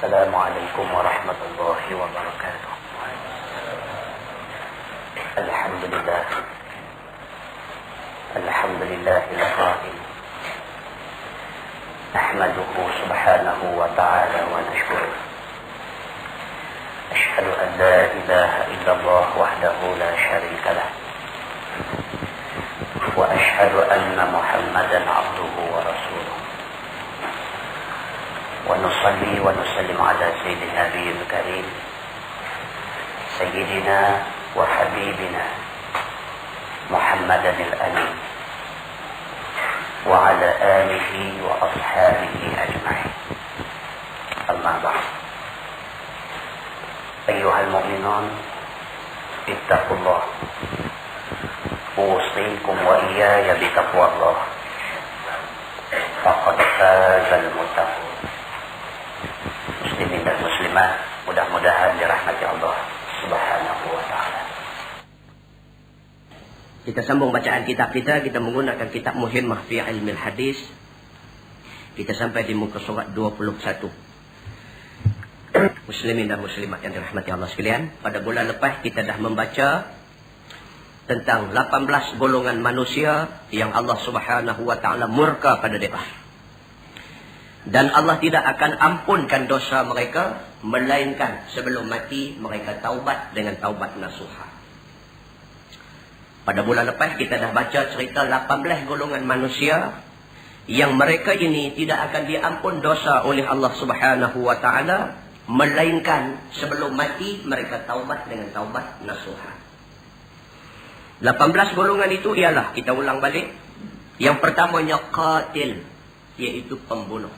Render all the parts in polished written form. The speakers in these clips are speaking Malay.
السلام عليكم ورحمة الله وبركاته. الحمد لله القائل نحمده سبحانه وتعالى ونشكره. أشهد أن لا إله إلا الله وحده لا شريك له، وأشهد أن محمدا عبده ورسوله، ونصلي ونسلم على سيد النبي الكريم سيدنا وحبيبنا محمد الأمين وعلى آله وأصحابه أجمعين. أما بعد، أيها المؤمنون اتقوا الله، أوصيكم وإياي بتقوى الله، فقد فاز المتقون. Muslimin dan muslimat, mudah-mudahan dirahmati Allah Subhanahu wa ta'ala. Kita sambung bacaan kitab kita menggunakan kitab Muhimmah fi Ilmil Hadis. Kita sampai di muka surat 21. Muslimin dan muslimat yang dirahmati Allah sekalian, pada bulan lepas kita dah membaca tentang 18 golongan manusia yang Allah Subhanahu wa ta'ala murka pada mereka. Dan Allah tidak akan ampunkan dosa mereka, melainkan sebelum mati mereka taubat dengan taubat nasuha. Pada bulan lepas kita dah baca cerita 18 golongan manusia yang mereka ini tidak akan diampun dosa oleh Allah Subhanahu wa ta'ala, melainkan sebelum mati mereka taubat dengan taubat nasuha. 18 golongan itu ialah, kita ulang balik. Yang pertamanya qatil, iaitu pembunuh.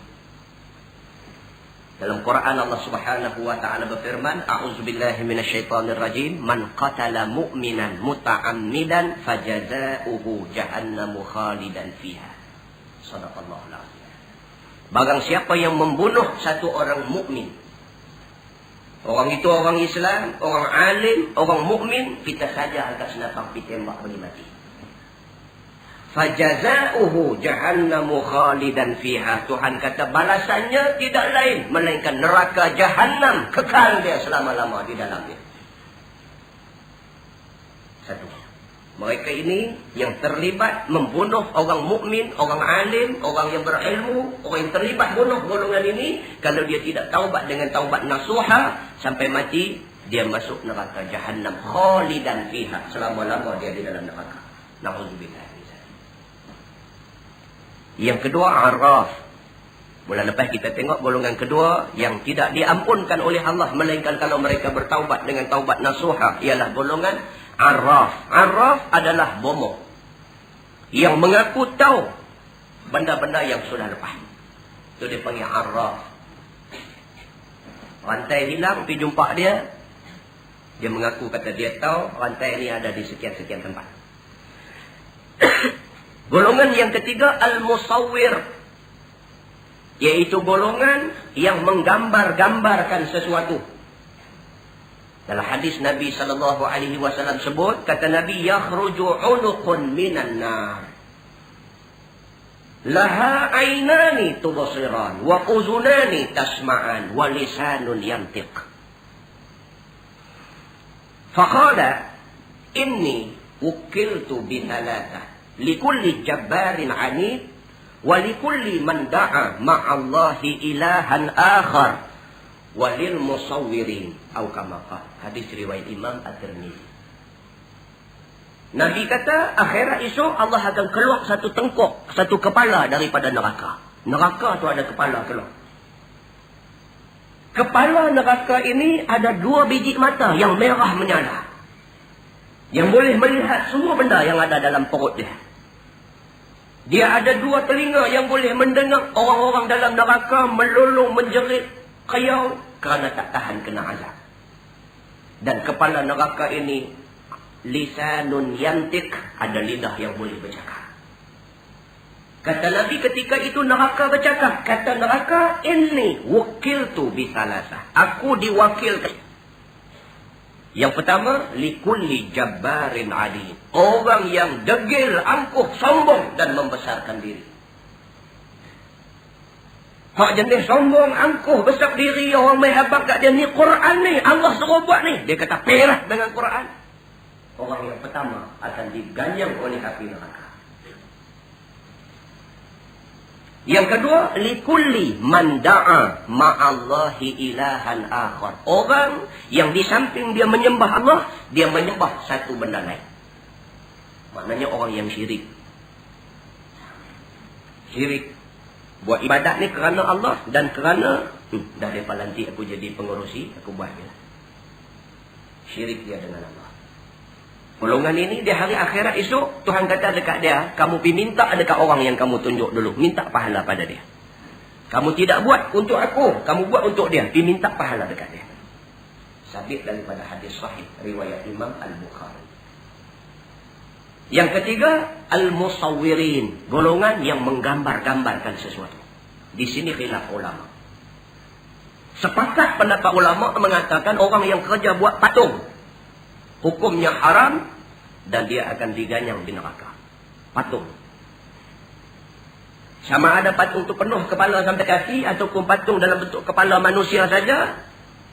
Dalam Quran Allah Subhanahu wa ta'ala berfirman, a'udzubillahi minasyaitonirrajim, man qatala mu'minan muta'ammidan fajaza'uhu jahannamu khalidan fiha. Shadaqallahul azim. Barang siapa yang membunuh satu orang mukmin, orang itu orang Islam, orang alim, orang mukmin, kita saja atas senapang ditembak boleh mati. Fajaza'uhu jahannamu khalidan fiha. Tuhan kata balasannya tidak lain melainkan neraka jahannam, kekal dia selama-lama di dalamnya. Satu. Mereka ini yang terlibat membunuh orang mukmin, orang alim, orang yang berilmu, orang yang terlibat bunuh golongan ini, kalau dia tidak taubat dengan taubat nasuha, sampai mati dia masuk neraka jahannam khalidan fiha, selama-lama dia di dalam neraka. Na'udzubillah. Yang kedua, araf. Bulan lepas kita tengok golongan kedua yang tidak diampunkan oleh Allah, melainkan kalau mereka bertaubat dengan taubat nasuha, ialah golongan araf. Araf adalah bomoh yang mengaku tahu benda-benda yang sudah lepas. Itu dia panggil araf. Rantai hilang, pergi jumpa dia, dia mengaku kata dia tahu rantai ini ada di sekian-sekian tempat. Golongan yang ketiga, al-musawwir, yaitu golongan yang menggambar-gambarkan sesuatu. Dalam hadis Nabi SAW sebut, kata Nabi, yakhruju unuqun minan nar, laha aynani tubsiran, wa uzunani tasma'an, wa lisanun yantiq. Faqala inni wukiltu bi thalathah, likulli jabbarin anid, wa likulli man da'a ma'allahi ilahan akhar, wa lil musawwirin au kama qala. Hadis riwayat Imam At-Tirmizi. Nabi kata akhirat esok Allah akan keluar satu tengkok, satu kepala daripada neraka. Neraka tu ada kepala keluar. Kepala neraka ini ada 2 biji mata yang merah menyala, yang boleh melihat semua benda yang ada dalam perut dia. Dia ada 2 telinga yang boleh mendengar orang-orang dalam neraka melolong, menjerit, kayau kerana tak tahan kena azab. Dan kepala neraka ini lisanun yantik, ada lidah yang boleh bercakap. Kata Nabi ketika itu neraka bercakap, kata neraka, inni wukiltu bisalasah, aku diwakilkan. Yang pertama, likulli jabbarin adid, orang yang degil, angkuh, sombong dan membesarkan diri. Hak jenis sombong, angkuh, besar diri, orang main habak kat dia, ni Quran ni, Allah suruh buat ni. Dia kata perah dengan Quran. Orang yang pertama akan diganyang oleh api neraka. Yang kedua, likulli man da'a ma'allahi ilahan akhar. Orang yang di samping dia menyembah Allah, dia menyembah satu benda lain. Maknanya orang yang syirik. Syirik. Buat ibadat ni kerana Allah dan kerana dah lepas nanti aku jadi pengurusi, aku buat je. Syirik dia dengan Allah. Golongan ini di hari akhirat esok, Tuhan kata dekat dia, kamu pergi minta dekat orang yang kamu tunjuk dulu. Minta pahala pada dia. Kamu tidak buat untuk aku, kamu buat untuk dia. Pergi minta pahala dekat dia. Sabit daripada hadis sahih riwayat Imam Al-Bukhari. Yang ketiga, al-musawwirin. Golongan yang menggambar-gambarkan sesuatu. Di sini khilaf ulama. Sepakat pendapat ulama mengatakan orang yang kerja buat patung, hukumnya haram dan dia akan diganyang di neraka. Patung. Sama ada patung itu penuh kepala sampai kaki ataupun patung dalam bentuk kepala manusia saja.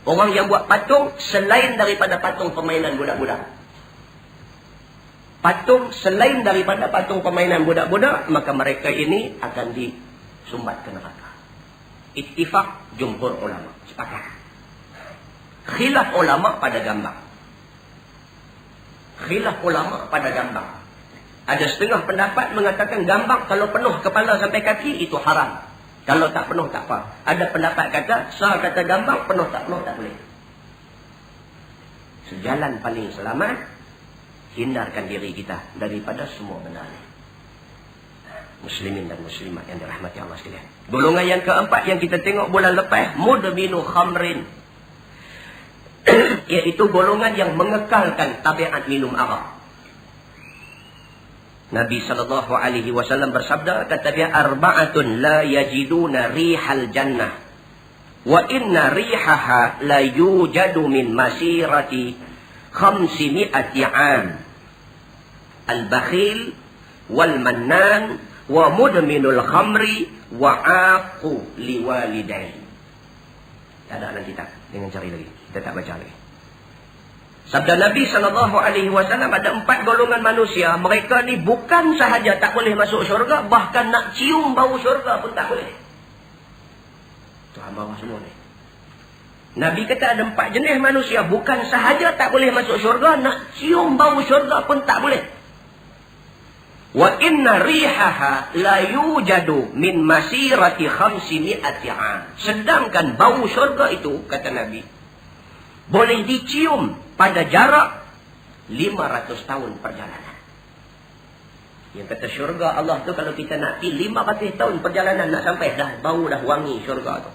Orang yang buat patung selain daripada patung permainan budak-budak. Patung selain daripada patung permainan budak-budak, maka mereka ini akan disumbat ke neraka. Ittifaq jumhur ulama. Sepakat. Khilaf ulama pada gambar. Khilaf ulama pada gambar. Ada setengah pendapat mengatakan gambar kalau penuh kepala sampai kaki itu haram. Kalau tak penuh tak apa. Ada pendapat kata, sah kata gambar penuh tak boleh. Sejalan paling selamat, hindarkan diri kita daripada semua benda ini. Muslimin dan muslimat yang dirahmati Allah sekalian. Golongan yang keempat yang kita tengok bulan lepas, mudminu khamrin. Iaitu golongan yang mengekalkan tabiat minum arak. Nabi SAW bersabda, kata dia, arba'atun la yajiduna rihal jannah wa inna rihaha la yujadu min masirati 500 'am. Al-bakhil wal mannan wa mudminul khamri wa aqu liwalidayhi. Tak ada nanti tak, jangan cari lagi. Kita tak baca lagi. Sabda Nabi SAW, ada 4 golongan manusia. Mereka ni bukan sahaja tak boleh masuk syurga, bahkan nak cium bau syurga pun tak boleh. Tuhan bawah semua ni. Nabi kata ada 4 jenis manusia. Bukan sahaja tak boleh masuk syurga, nak cium bau syurga pun tak boleh. Wa inna rihaha la yujadu min masirati 500 'am. Sedangkan bau syurga itu, kata Nabi, boleh dicium pada jarak 500 tahun perjalanan. Yang kata syurga Allah tu, kalau kita nak pergi 500 tahun perjalanan nak sampai, dah bau dah wangi syurga tu.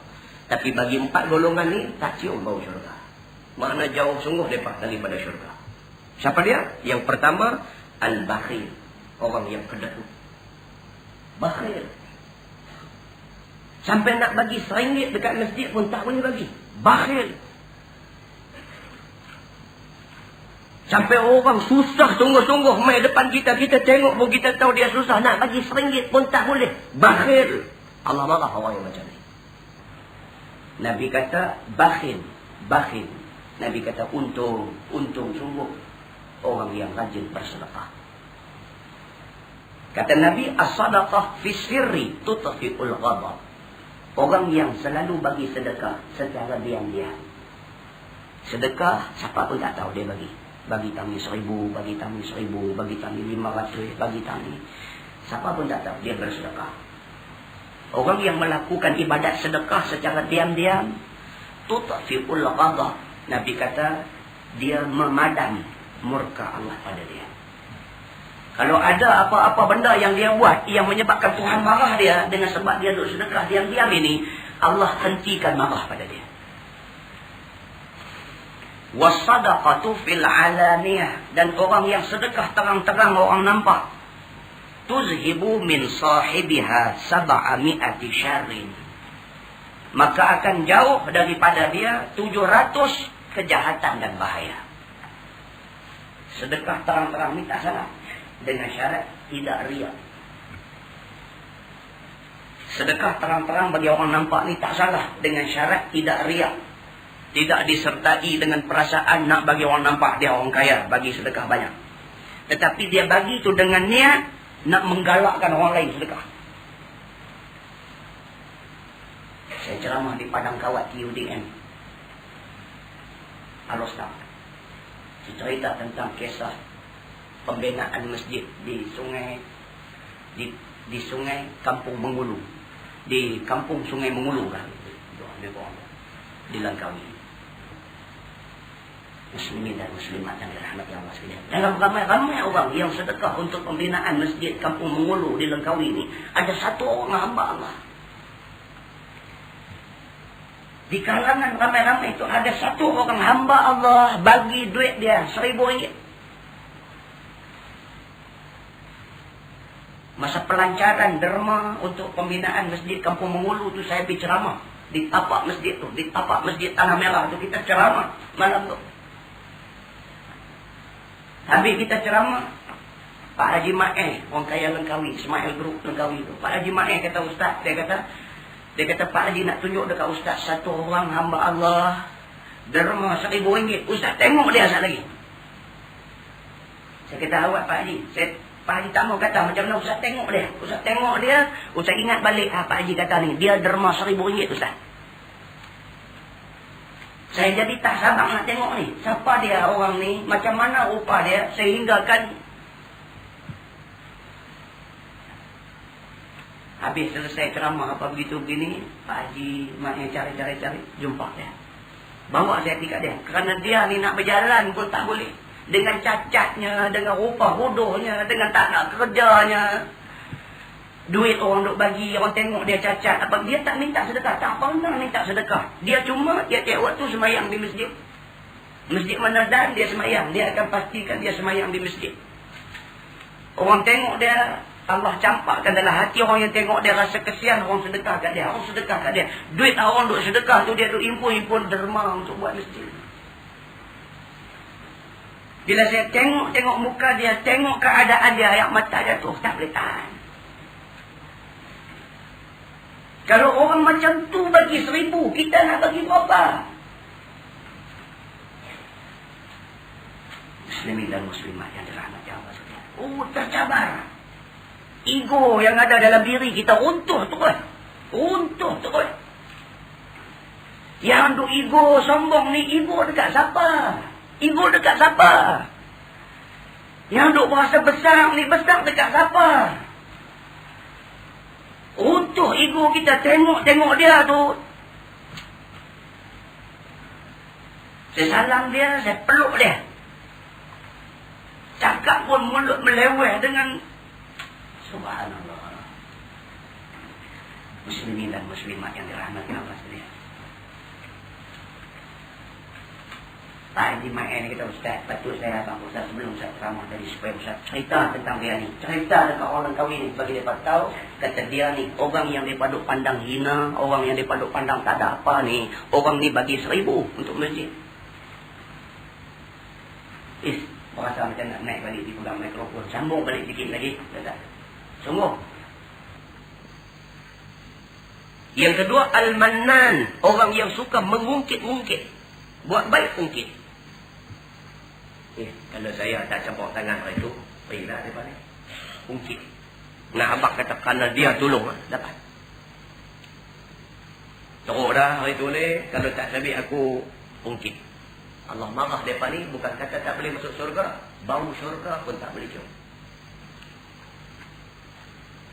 Tapi bagi 4 golongan ni, tak cium bau syurga. Makna jauh sungguh mereka daripada syurga. Siapa dia? Yang pertama, al-bakhil. Orang yang kedekut. Bakhil. Sampai nak bagi RM1 dekat masjid pun tak boleh bagi. Bakhil. Sampai orang susah sungguh-sungguh main depan kita, kita tengok pun kita tahu dia susah, nak bagi RM1 pun tak boleh. Bakhil. Allah marah orang yang macam ni. Nabi kata bakhil. Bakhil. Nabi kata untung sungguh orang yang rajin bersedekah. Kata Nabi, as-sadaqah fi sirri tutfi'ul ghadab. Orang yang selalu bagi sedekah secara diam-diam. Sedekah siapa pun tak tahu dia bagi. Bagi kami 1,000, bagi kami 1,000, bagi kami 500, bagi kami. Siapa pun tak tahu dia bersedekah. Orang yang melakukan ibadat sedekah secara diam-diam, tutfi'ul ghadab. Nabi kata dia memadam murka Allah pada dia. Kalau ada apa-apa benda yang dia buat yang menyebabkan Tuhan marah dia dengan sebab dia duk sedekah diam-diam ini, Allah hentikan marah pada dia. Wasadaqatu fil alaniyah. Dan orang yang sedekah terang-terang orang nampak, tuzhibu min sahibiha 700 syarrin. Maka akan jauh daripada dia 700 kejahatan dan bahaya. Sedekah terang-terang ni tak salah, dengan syarat tidak riak. Sedekah terang-terang bagi orang nampak ni tak salah, dengan syarat tidak riak. Tidak disertai dengan perasaan nak bagi orang nampak dia orang kaya, bagi sedekah banyak. Tetapi dia bagi tu dengan niat nak menggalakkan orang lain sedekah. Saya ceramah di Padang Kawat UDN Al-Ustaz. Cerita tentang kisah pembinaan masjid di sungai di sungai Kampung Mengulu, di kampung Sungai Mengulu kan, di Langkawi. Muslimin dan muslimat yang dirahmati Allah sekalian. Dalam ramai-ramai orang yang sedekah untuk pembinaan masjid Kampung Mengulu di Langkawi ini, ada satu orang hamba Allah. Di kalangan ramai-ramai itu ada satu orang hamba Allah bagi duit dia RM1,000. Masa pelancaran derma untuk pembinaan masjid Kampung Mengulu tu saya berceramah di tapak masjid tu, di tapak masjid Tanah Merah tu kita ceramah malam tu. Habis kita ceramah, Pak Haji Ma'eh, orang kaya Langkawi, Ismail Group Langkawi tu. Pak Haji Ma'eh kata Ustaz, dia kata Pak Haji nak tunjuk dekat Ustaz satu orang hamba Allah derma RM1,000. Ustaz tengok dia sekali lagi. Saya kata awak Pak Haji, Pak Haji tak mau kata macam mana Ustaz tengok dia. Ustaz tengok dia, Ustaz ingat balik Pak Haji kata ni, dia derma RM1,000 Ustaz. Saya jadi tak sabar nak tengok ni. Siapa dia orang ni, macam mana rupa dia, sehingga kan habis selesai ceramah apa begitu begini, Pak Haji Ma'eh cari-cari jumpa dia. Bawa saya tingkat dia. Kerana dia ni nak berjalan pun tak boleh. Dengan cacatnya, dengan rupa bodohnya, dengan tak nak kerjanya. Duit orang duk bagi, orang tengok dia cacat. Apa dia tak minta sedekah, tak pernah minta sedekah. Dia cuma tiap-tiap waktu semayang di masjid. Masjid mana dan dia semayang, dia akan pastikan dia semayang di masjid. Orang tengok dia, Allah campakkan dalam hati orang yang tengok dia rasa kesian, orang sedekah kat dia, orang sedekah kat dia. Duit orang duk sedekah tu dia duk impun-impun derma untuk buat masjid. Bila saya tengok muka dia, tengok keadaan dia, air mata dia tu tak boleh tahan. Kalau orang macam tu bagi RM1,000, kita nak bagi berapa? Muslimin dan muslimat yang dirahmati Allah sekalian. Oh, tercabar. Ego yang ada dalam diri kita runtuh terus. Runtuh terus. Yang duk ego sombong ni, ego dekat siapa? Ego dekat siapa? Yang duk berasa besar ni, besar dekat siapa? Untuk ego kita tengok dia tu. Saya salam dia, saya peluk dia. Cakap pun mulut meleweh dengan subhanallah. Muslimin dan muslimat yang dirahmati Allah sekalian. Pak Haji Ma'eh ni kata Ustaz, patut saya datang Ustaz sebelum saya ceramah tadi supaya Ustaz cerita tentang dia ni. Cerita tentang orang Langkawi ni bagi mereka tahu. Kata dia ni orang yang mereka duk pandang hina, orang yang mereka duk pandang tak ada apa ni, orang ni bagi RM1,000 untuk masjid. Perasa macam nak naik balik di pegang mikrofon, sambung balik sikit lagi. Sungguh. Yang kedua, Al-Mannan, orang yang suka mengungkit-ungkit, buat baik ungkit. Kalau saya tak campur tangan hari itu, pergilah daripada ni. Ungkit. Nak abang kata, kerana dia tolong, dapat. Teruk dah hari itu ni, kalau tak sabit aku ungkit. Allah marah daripada ni, bukan kata tak boleh masuk syurga, bau syurga pun tak boleh cium.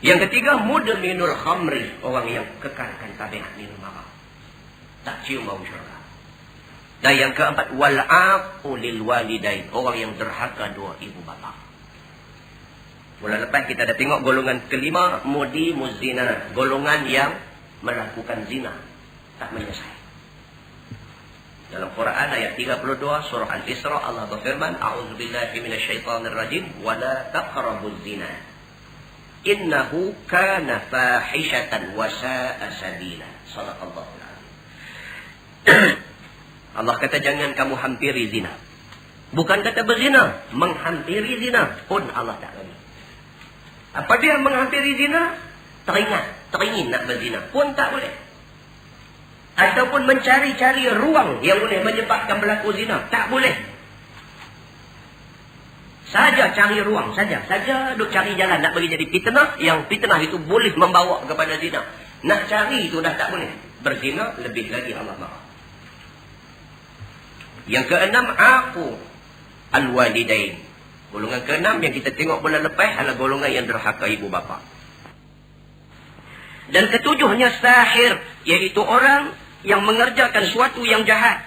Yang ketiga, mudminul khamri, orang yang kekalkan tabiat minum arak, tak cium bau syurga. Dan yang keempat, wal'aqu lil walidain, orang yang derhaka dua ibu bapa. Bulan lepas kita dah tengok golongan kelima, mudi muzina, golongan yang melakukan zina, tak menyelesai. Dalam Quran ayat 32 surah Al-Isra, Allah berfirman, a'udzubillahi minasyaitonirrajim, wala taqrabuz zina, innahu kana fahishatan wa sa'a sabila. Shadaqallahu alazim. Allah kata jangan kamu hampiri zina. Bukan kata berzina, menghampiri zina pun Allah tak bagi. Apa dia menghampiri zina? teringin nak berzina pun tak boleh. Ataupun mencari-cari ruang yang boleh menyebabkan berlaku zina, tak boleh. Saja cari ruang saja duk cari jalan nak bagi jadi fitnah, yang fitnah itu boleh membawa kepada zina. Nak cari itu dah tak boleh. Berzina lebih lagi Allah marah. Yang keenam, aqu al-walidain. Golongan keenam yang kita tengok bulan lepas adalah golongan yang derhaka ibu bapa. Dan ketujuhnya sahir, iaitu orang yang mengerjakan suatu yang jahat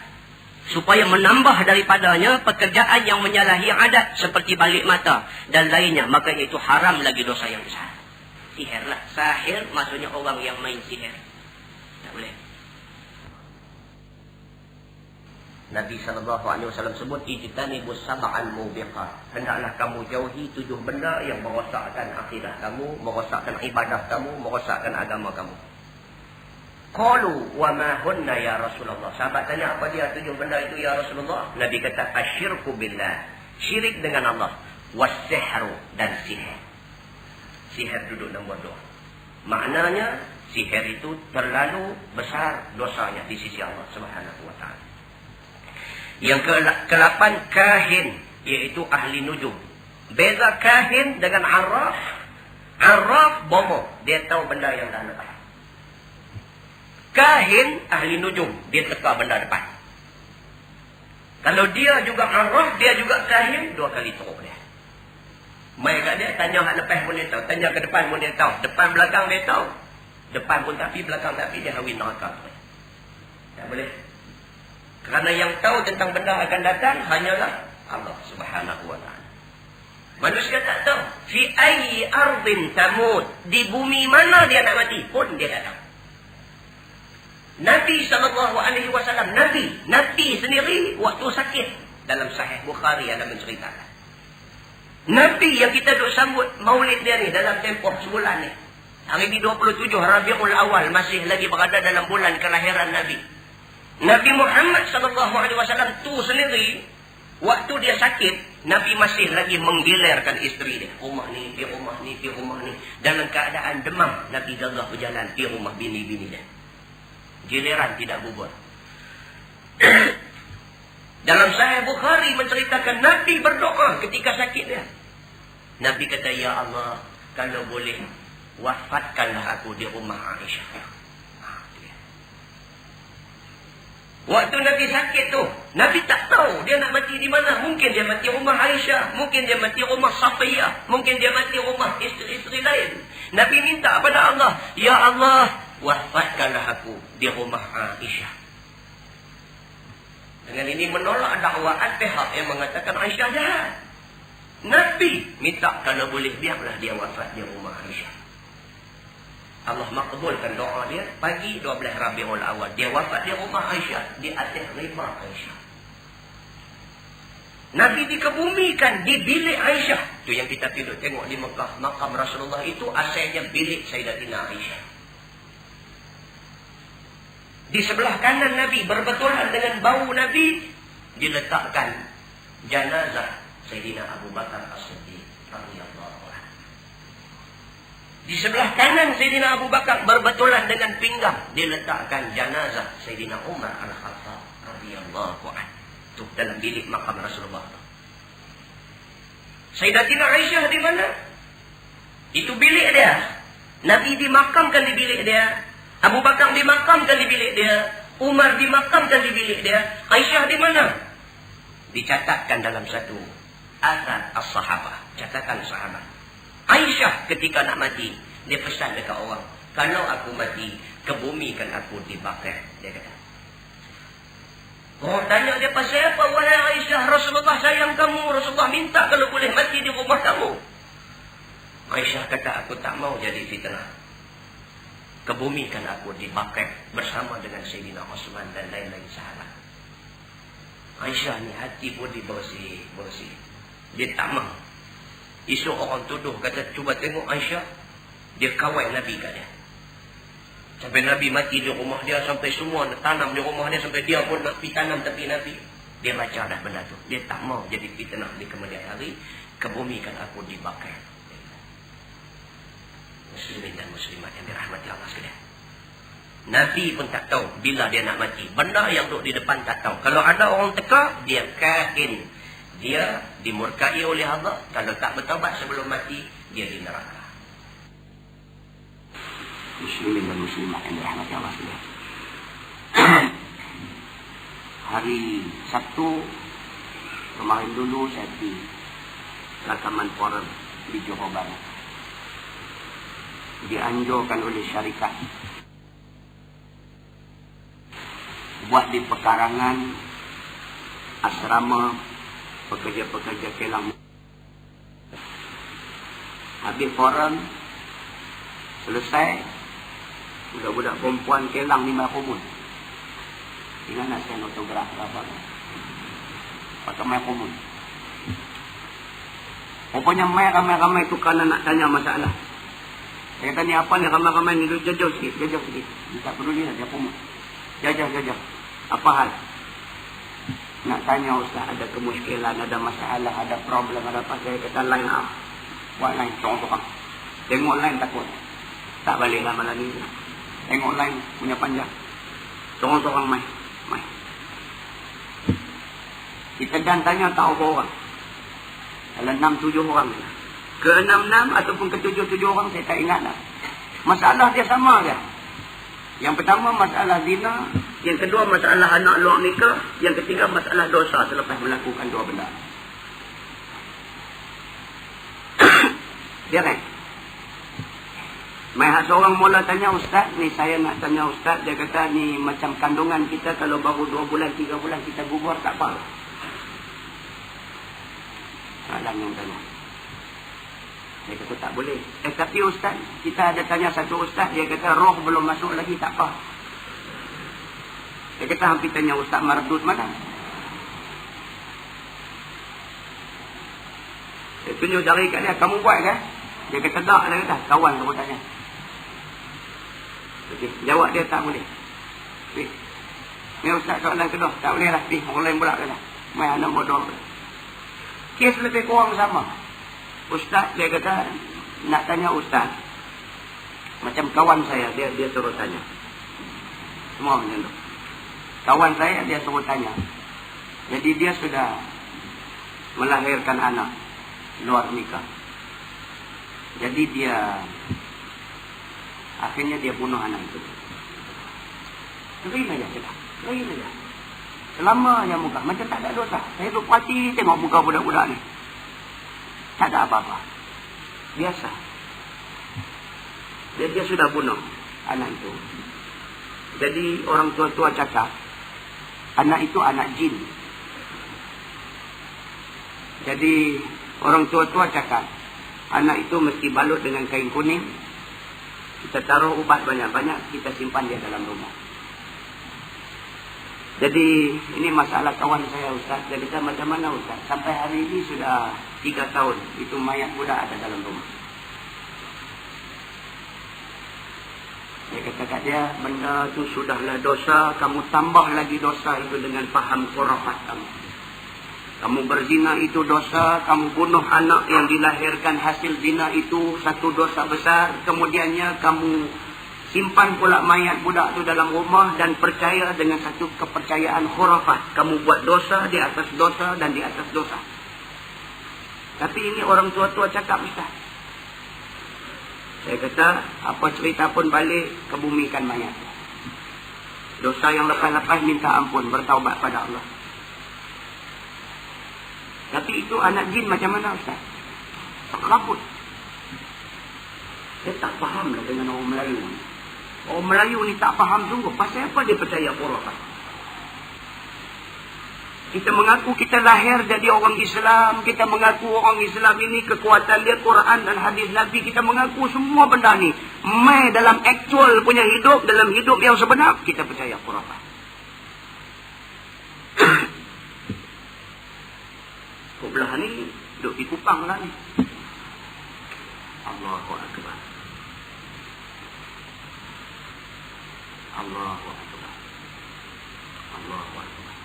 supaya menambah daripadanya pekerjaan yang menyalahi adat seperti balik mata dan lainnya, maka itu haram lagi dosa yang besar. Sihirlah. Sahir maksudnya orang yang main sihir. Tak boleh. Nabi SAW sebut, ijtanibus sab'al mubiqat. Hendaklah kamu jauhi 7 benda yang merosakkan akidah kamu, merosakkan ibadah kamu, merosakkan agama kamu. Qalu wa ma hunna ya Rasulullah. Sahabat tanya, apa dia 7 benda itu ya Rasulullah? Nabi kata, asyirku billah, syirik dengan Allah, was-sihru, dan sihir. Sihir duduk nombor 2. Maknanya sihir itu terlalu besar dosanya di sisi Allah Subhanahu wa taala. Yang ke-8, kahin, iaitu ahli nujum. Beza kahin dengan arraf. Arraf bomo, dia tahu benda yang dah lepas. Kahin ahli nujum, dia teka benda depan. Kalau dia juga arraf, dia juga kahin, 2 kali teruk dia. Mai kat dia, tanya hak lepas pun dia tahu, tanya ke depan pun dia tahu, depan belakang dia tahu. Depan pun tapi, belakang tapi, dia hawin neraka. Tak boleh. Kerana yang tahu tentang benda akan datang hanyalah Allah Subhanahu wa taala. Manusia tak tahu. Fi ayyi ardin tamut, di bumi mana dia nak mati pun dia tak tahu. Nabi SAW, Nabi sendiri waktu sakit, dalam Sahih Bukhari ada menceritakan. Nabi yang kita duk sambut maulid dia ni dalam tempoh sebulan ni. Hari ni 27 Rabiul Awal, masih lagi berada dalam bulan kelahiran Nabi. Nabi Muhammad SAW tu sendiri, waktu dia sakit, Nabi masih lagi menggilirkan isteri dia. Rumah ni, pergi rumah ni, pergi rumah ni. Dalam keadaan demam, Nabi gagah berjalan pergi rumah bini-bini dia. Giliran tidak gugur. Dalam Sahih Bukhari menceritakan Nabi berdoa ketika sakit dia. Nabi kata, ya Allah, kalau boleh, wafatkanlah aku di rumah Aisyah. Waktu Nabi sakit tu, Nabi tak tahu dia nak mati di mana. Mungkin dia mati rumah Aisyah, mungkin dia mati rumah Safiyah, mungkin dia mati rumah isteri-isteri lain. Nabi minta kepada Allah, ya Allah, wafatkanlah aku di rumah Aisyah. Dengan ini menolak dakwaan pihak yang mengatakan Aisyah jahat. Nabi minta kalau boleh biarlah dia wafat di rumah Aisyah. Allah makbulkan doa dia. Pagi 12 Rabiul Awal, dia wafat di rumah Aisyah, di atas rimba Aisyah. Nabi dikebumikan di bilik Aisyah. Itu yang kita tidur tengok di Mekah. Makam Rasulullah itu asalnya bilik Sayyidatina Aisyah. Di sebelah kanan Nabi, berbetulan dengan bau Nabi, diletakkan jenazah Sayyidina Abu Bakar As-Siddiq radhiyallahu anhu. Di sebelah kanan Sayyidina Abu Bakar, berbetulan dengan pinggang, diletakkan jenazah Sayyidina Umar Al-Khattab radhiyallahu anhu. Itu dalam bilik makam Rasulullah. Sayyidatina Aisyah di mana? Itu bilik dia. Nabi dimakamkan di bilik dia. Abu Bakar dimakamkan di bilik dia. Umar dimakamkan di bilik dia. Aisyah di mana? Dicatatkan dalam satu asar as-sahabah, catatan sahabat. Aisyah ketika nak mati, dia pesan dekat orang, kalau aku mati, kebumikan aku di Baqi', dia kata. Orang tanya dia, pasal apa wahai Aisyah? Rasulullah sayang kamu, Rasulullah minta kalau boleh mati di rumah kamu. Aisyah kata, aku tak mau jadi fitnah. Kebumikan aku di Baqi' bersama dengan Sayyidina Osman dan lain-lain sahabat. Aisyah ni hati pun bersih. Dia tak mahu. Esok orang tuduh, kata, cuba tengok Aisyah, dia kawal Nabi kat dia. Sampai Nabi mati di rumah dia, sampai semua tanam di rumah dia, sampai dia pun nak pergi tanam tepi Nabi. Dia baca dah benda tu. Dia tak mau jadi fitnah di kemudian hari. Kebumikan aku di Baqi'. Muslimin dan muslimat yang dirahmati Allah sekalian. Nabi pun tak tahu bila dia nak mati. Benda yang duduk di depan tak tahu. Kalau ada orang teka, dia kain. Dia dimurkai oleh Allah. Kalau tak bertaubat sebelum mati, dia di neraka. Muslimin dan muslimat yang dirahmati Allah sekalian. Hari Sabtu kemarin dulu saya di rakaman forum di Johor Barat. Dianjurkan oleh syarikat buat di pekarangan asrama pekerja-pekerja kelang. Habis forum selesai, budak-budak perempuan kelang 5 kumun. Ingat nak saya autograf apa? Pakai mai kumun. Pokoknya mai ramai-ramai tu kerana nak tanya masalah. Saya kata ni apa ni ramai-ramai ni, jauh sikit. Tak peduli lah dia kumun. Jajah. Apa hal? Nak tanya Ustaz, ada kemuskilan, ada masalah, ada problem, ada apa. Saya kata line up. Buat line, sorang-sorang. Tengok line takut. Tak balik lah malam ni. Tengok line punya panjang. Sorang-sorang mai. Kita dan tanya tak apa orang. Kalau 6-7 orang. Ke 6-6 ataupun ke 7-7 orang saya tak ingat lah. Masalah dia sama je. Yang pertama masalah zina. Yang kedua masalah anak luar nikah. Yang ketiga masalah dosa selepas melakukan dua benda. Dia kan? Mai seorang mula tanya Ustaz. Ni saya nak tanya Ustaz. Dia kata ni macam kandungan kita. Kalau baru 2 bulan 3 bulan kita gugur tak apa. Soalan yang tanya. Dia kata tak boleh. Tapi Ustaz, kita ada tanya satu Ustaz. Dia kata roh belum masuk lagi tak apa. Dia kata hampir tanya Ustaz Mardud mana. Dia tunjuk jari kat dia. Kamu buat kan? Dia kata tak. Dia kata kawan kamu tanya. Okay. Jawab dia tak boleh. Ni Ustaz soalan kedua. Tak boleh lah. Orang lain pula kata. Mai anak bodoh. Kes lebih kurang sama. Ustaz dia kata nak tanya Ustaz. Macam kawan saya dia suruh tanya. Semua macam tu. Kawan saya dia suruh tanya. Jadi dia sudah melahirkan anak luar nikah. Jadi dia akhirnya dia bunuh anak itu. Terima saja. Selama yang muka macam tak ada dosa. Saya tu perhati tengok muka budak-budak ni. Tak ada apa-apa. Biasa. Dia sudah bunuh anak itu. Jadi orang tua-tua cakap anak itu anak jin. Jadi orang tua-tua cakap anak itu mesti balut dengan kain kuning. Kita taruh ubat banyak-banyak, kita simpan dia dalam rumah. Jadi ini masalah kawan saya Ustaz. Dia kata macam mana Ustaz? Sampai hari ini sudah 3 tahun. Itu mayat budak ada dalam rumah. Dia kata kat dia, benda itu sudahlah dosa. Kamu tambah lagi dosa itu dengan faham khurafat kamu. Kamu berzina itu dosa. Kamu bunuh anak yang dilahirkan hasil zina itu satu dosa besar. Kemudiannya kamu simpan pula mayat budak itu dalam rumah dan percaya dengan satu kepercayaan khurafat. Kamu buat dosa di atas dosa dan di atas dosa. Tapi ini orang tua-tua cakap Ustaz. Saya kata apa cerita pun balik kebumikan mayat. Dosa yang lepas-lepas minta ampun, bertaubat pada Allah. Tapi itu anak jin macam mana Ustaz? Rambut. Dia tak faham lah dengan orang Melayu. Orang Melayu ni tak faham sungguh. Pasal apa dia percaya khurafat? Kita mengaku kita lahir jadi orang Islam. Kita mengaku orang Islam ini kekuatan dia Quran dan hadis Nabi. Kita mengaku semua benda ni. Mai dalam aktual punya hidup, dalam hidup yang sebenar, kita percaya khurafat. Belah ni duduk di Kupang lah ni. Allahu Akbar. Allahu Akbar. Allahu Akbar.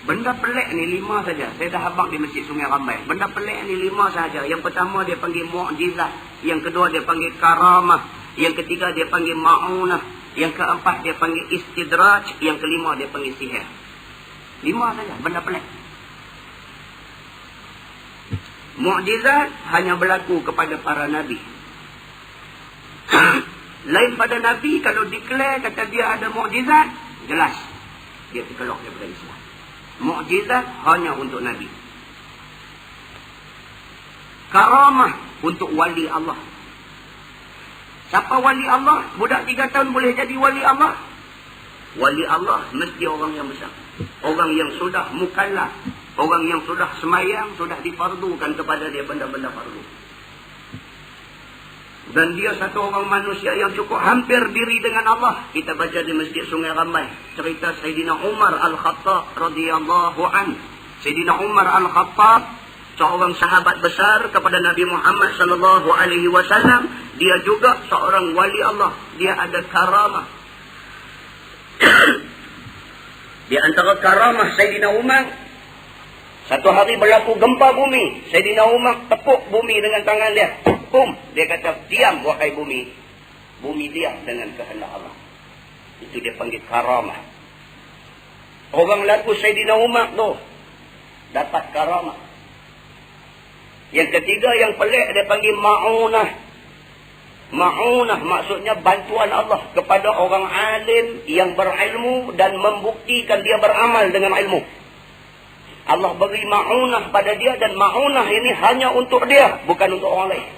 Benda pelik ni 5 saja. Saya dah habaq di Masjid Sungai Rambai. Benda pelik ni 5 saja. Yang pertama dia panggil mu'jizat. Yang kedua dia panggil karamah. Yang ketiga dia panggil ma'unah. Yang keempat dia panggil istidraj. Yang kelima dia panggil sihir. 5 saja benda pelik. Mu'jizat hanya berlaku kepada para nabi. Lain pada nabi, kalau declare kata dia ada mu'jizat, jelas dia terkeluar daripada Islam. Mu'jizat hanya untuk nabi. Karamah untuk wali Allah. Siapa wali Allah? Budak 3 tahun boleh jadi wali Allah? Wali Allah mesti orang yang besar, orang yang sudah mukallaf, orang yang sudah semayang, sudah difardukan kepada dia benda-benda fardu. Dan dia satu orang manusia yang cukup hampir diri dengan Allah. Kita baca di Masjid Sungai Rambai cerita Sayyidina Umar Al-Khattab radhiyallahu an. Sayyidina Umar Al-Khattab seorang sahabat besar kepada Nabi Muhammad sallallahu alaihi wasallam. Dia juga seorang wali Allah. Dia ada karamah. Di antara karamah Sayyidina Umar, satu hari berlaku gempa bumi. Sayyidina Umar tepuk bumi dengan tangan dia. Bum. Dia kata, diam wahai bumi. Bumi diam dengan kehendak Allah. Itu dia panggil karamah. Orang laku Sayyidina Umar tu dapat karamah. Yang ketiga yang pelik dia panggil ma'unah. Ma'unah maksudnya bantuan Allah kepada orang alim yang berilmu dan membuktikan dia beramal dengan ilmu. Allah beri ma'unah pada dia, dan ma'unah ini hanya untuk dia, bukan untuk orang lain.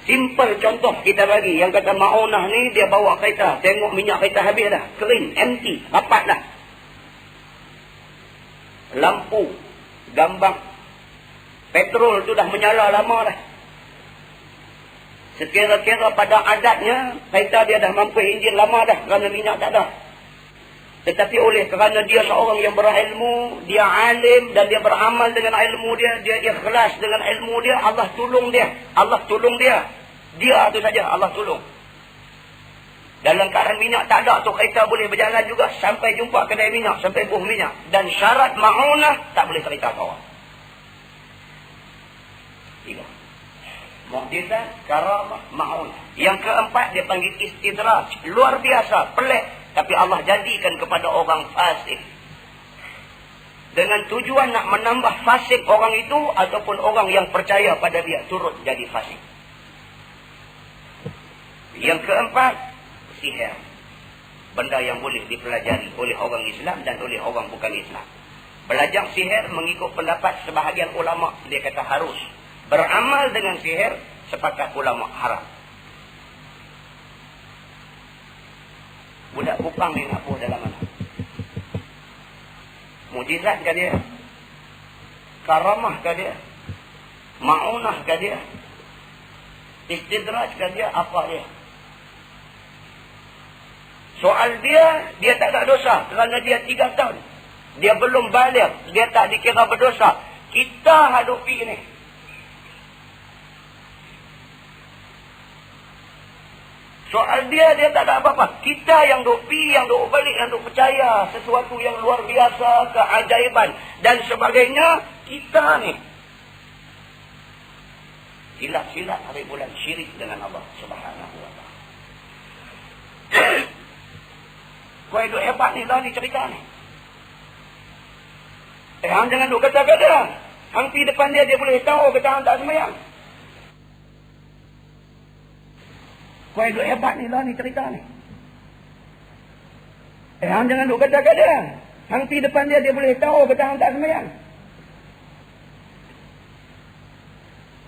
Simple contoh kita bagi. Yang kata ma'unah ni, dia bawa kereta, tengok minyak kereta habis dah, kering, empty, rapat dah. Lampu, gambang, petrol tu dah menyala lama dah. Sekira-kira pada adatnya, kereta dia dah mampu enjin lama dah, kerana minyak tak ada. Tetapi oleh kerana dia seorang yang berilmu, dia alim dan dia beramal dengan ilmu dia, dia ikhlas dengan ilmu dia, Allah tolong dia. Allah tolong dia. Dia tu saja Allah tolong. Dalam keadaan minyak tak ada tu, kereta boleh berjalan juga sampai jumpa kedai minyak, sampai buh minyak. Dan syarat ma'unah, tak boleh kereta kawan. 3. Mu'jizat, karamah, ma'unah. Yang keempat dia panggil istidraj. Luar biasa, pelik. Tapi Allah jadikan kepada orang fasik. Dengan tujuan nak menambah fasik orang itu, ataupun orang yang percaya pada dia turut jadi fasik. Yang keempat, sihir. Benda yang boleh dipelajari oleh orang Islam dan oleh orang bukan Islam. Belajar sihir mengikut pendapat sebahagian ulama, dia kata harus. Beramal dengan sihir, sepakat ulama haram. Budak Kupang ni nak buat dalam mana? Mujizat ke dia? Karamah ke dia? Ma'unah ke dia? Istidraj ke dia? Apa dia? Soal dia tak ada dosa kerana dia 3 tahun. Dia belum balik, dia tak dikira berdosa. Kita hadapi ni. Soal dia tak ada apa-apa. Kita yang duk pi, yang duk balik, yang duk percaya sesuatu yang luar biasa, keajaiban dan sebagainya, kita ni silap-silap hari bulan syirik dengan Allah Subhanahu wa ta'ala. Kau duk hebat ni lah ni cerita ni. Hang jangan duk kata-kata. Hang pi depan dia boleh tahu kata hang tak sembahyang. Kau duk hebat ni lah ni cerita ni. Hang jangan duk kata-kata. Hang pi depan dia boleh tahu kata hang tak sembahyang.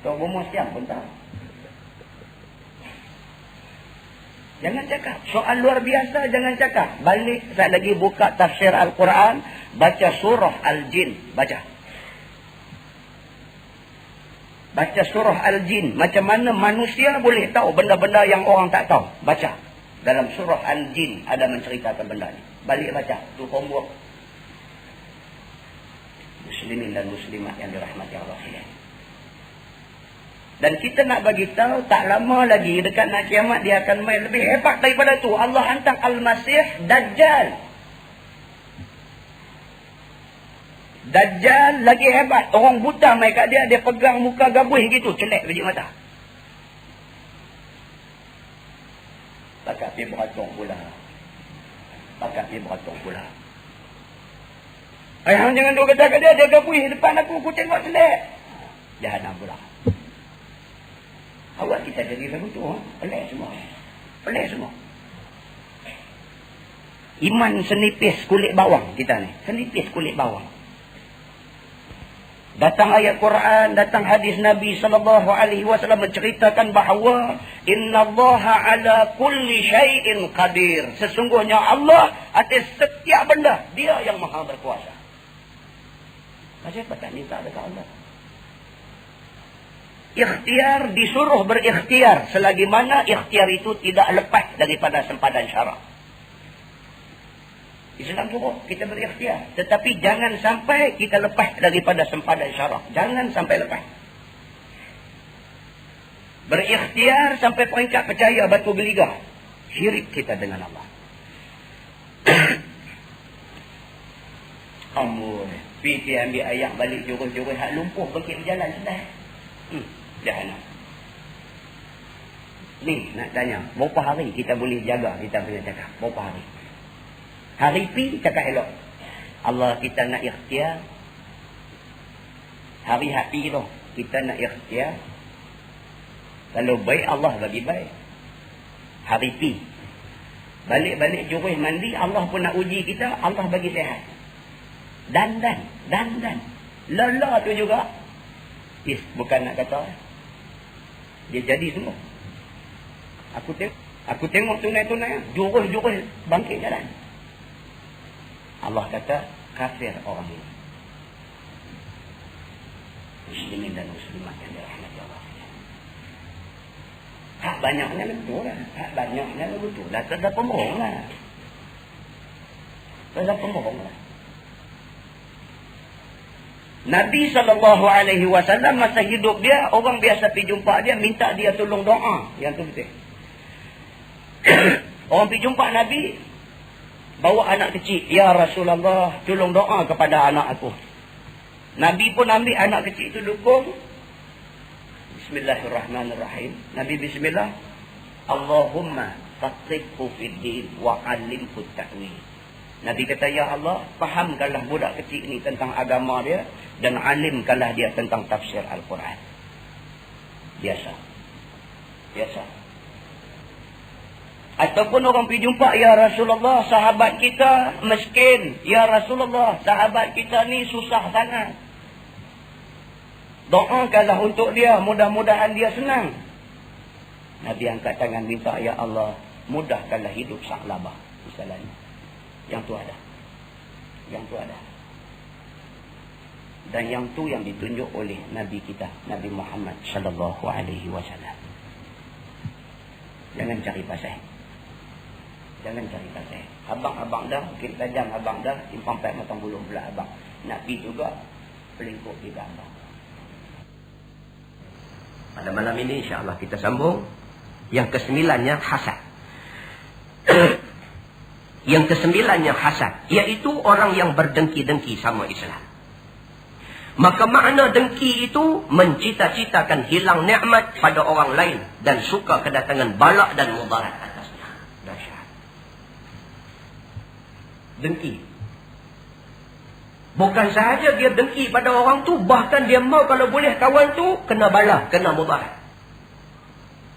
Tok bomo siang pun tahu. Jangan cakap. Soal luar biasa jangan cakap. Balik saya lagi buka tafsir Al-Quran, baca surah Al-Jin, baca. Baca surah Al-Jin. Macam mana manusia boleh tahu benda-benda yang orang tak tahu. Baca. Dalam surah Al-Jin ada menceritakan benda ni. Balik baca. Itu homework. Muslimin dan muslimat yang dirahmati Allah sekalian. Dan kita nak bagi tahu tak lama lagi dekat nak kiamat dia akan main lebih hebat daripada tu. Allah hantar Al-Masih Dajjal. Dajjal lagi hebat. Orang buta mai kat dia, dia pegang muka gabuh gitu, celek biji mata. Pakat dia beratung pula. Pakat dia beratung pula. Ayah jangan duk kata kat dia, dia gabuh depan aku tengok celek. Jahanam pula. Awak kita jadi lagu tu, pelik semua. Pelik semua. Iman senipis kulit bawang kita ni. Senipis kulit bawang. Datang ayat Quran, datang hadis Nabi SAW menceritakan bahawa innallaha ala kulli syai'in qadir. Sesungguhnya Allah atas setiap benda, dia yang maha berkuasa. Kenapa tak minta dekat Allah? Ikhtiar disuruh berikhtiar selagi mana ikhtiar itu tidak lepas daripada sempadan syarak. Islam suruh kita berikhtiar, tetapi jangan sampai kita lepas daripada sempadan syarak. Jangan sampai lepas. Berikhtiar sampai peringkat percaya batu geligah. Syirik kita dengan Allah. Amboi, pergi ambil ayam balik jurus-jurus hak lumpuh bangkit berjalan sudah. Jahanam. Ni nak tanya, berapa hari kita boleh jaga kita punya cakap? Berapa hari? Hari pi cakap elok. Allah kita nak ikhtiar. Hari happy tu kita nak ikhtiar. Kalau baik Allah bagi baik. Hari pi. Balik-balik jurus mandi, Allah pun nak uji kita, Allah bagi sihat. Dan. Lala tu juga. Bukan nak kata. Dia jadi semua. Aku tengok tunai-tunai. Jurus-jurus bangkit jalan. Allah kata, kafir orang ini. Muslimin dan muslimat yang dirahmati Allah. Tak banyaknya betul lah. Tak banyaknya betul. Dah tak ada pembohong lah. Tak ada pembohong lah. Nabi SAW masa hidup dia, orang biasa pergi jumpa dia, minta dia tolong doa. Yang tu betul. Orang pergi jumpa Nabi, bawa anak kecil. Ya Rasulullah, tolong doa kepada anak aku. Nabi pun ambil anak kecil itu dukung. Bismillahirrahmanirrahim. Nabi bismillah. Allahumma faqihhu fid din wa 'allimhu ta'wil. Nabi kata, ya Allah, fahamkanlah budak kecil ni tentang agama dia dan alimkanlah dia tentang tafsir Al-Quran. Biasa. Ataupun orang pergi jumpa, ya Rasulullah, sahabat kita miskin. Ya Rasulullah, sahabat kita ni susah sangat. Doakanlah untuk dia, mudah-mudahan dia senang. Nabi angkat tangan minta, ya Allah, mudahkanlah hidup Sa'labah. Misalnya. Yang tu ada. Dan yang tu yang ditunjuk oleh Nabi kita, Nabi Muhammad sallallahu alaihi wasallam. Jangan cari pasal. Abang dah, mungkin tajam abang dah, simpang pek matang bulu belah abang. Nak pergi juga, pelingkup kita abang. Pada malam ini insya-Allah kita sambung yang kesembilannya hasad. Yang kesembilannya hasad, iaitu orang yang berdengki-dengki sama Islam. Maka makna dengki itu mencita-citakan hilang nikmat pada orang lain dan suka kedatangan bala dan mudarat atasnya. Dahsyat. Dengki. Bukan sahaja dia dengki pada orang tu, bahkan dia mau kalau boleh kawan tu kena bala, kena mudarat.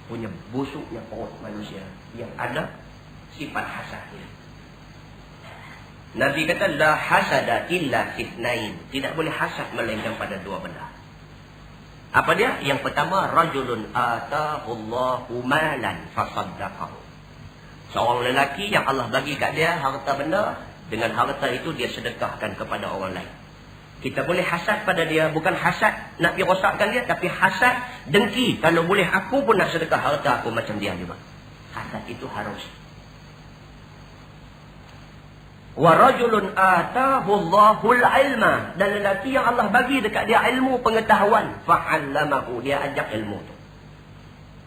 Punya busuknya perut manusia yang ada sifat hasadnya. Nabi kata, la hasada illa fitnain. Tidak boleh hasad melainkan pada dua benda. Apa dia? Yang pertama, rajulun atahullahu malan fasaddaqahu. Seorang lelaki yang Allah bagi kat dia harta benda, dengan harta itu dia sedekahkan kepada orang lain. Kita boleh hasad pada dia, bukan hasad nak pergi rosakkan dia, tapi hasad dengki. Kalau boleh aku pun nak sedekah harta aku macam dia juga. Hasad itu harus. Wa rajulun atahu Allahul ilma, dan lelaki yang Allah bagi dekat dia ilmu pengetahuan, fa'allamahu, dia ajak ilmu tu.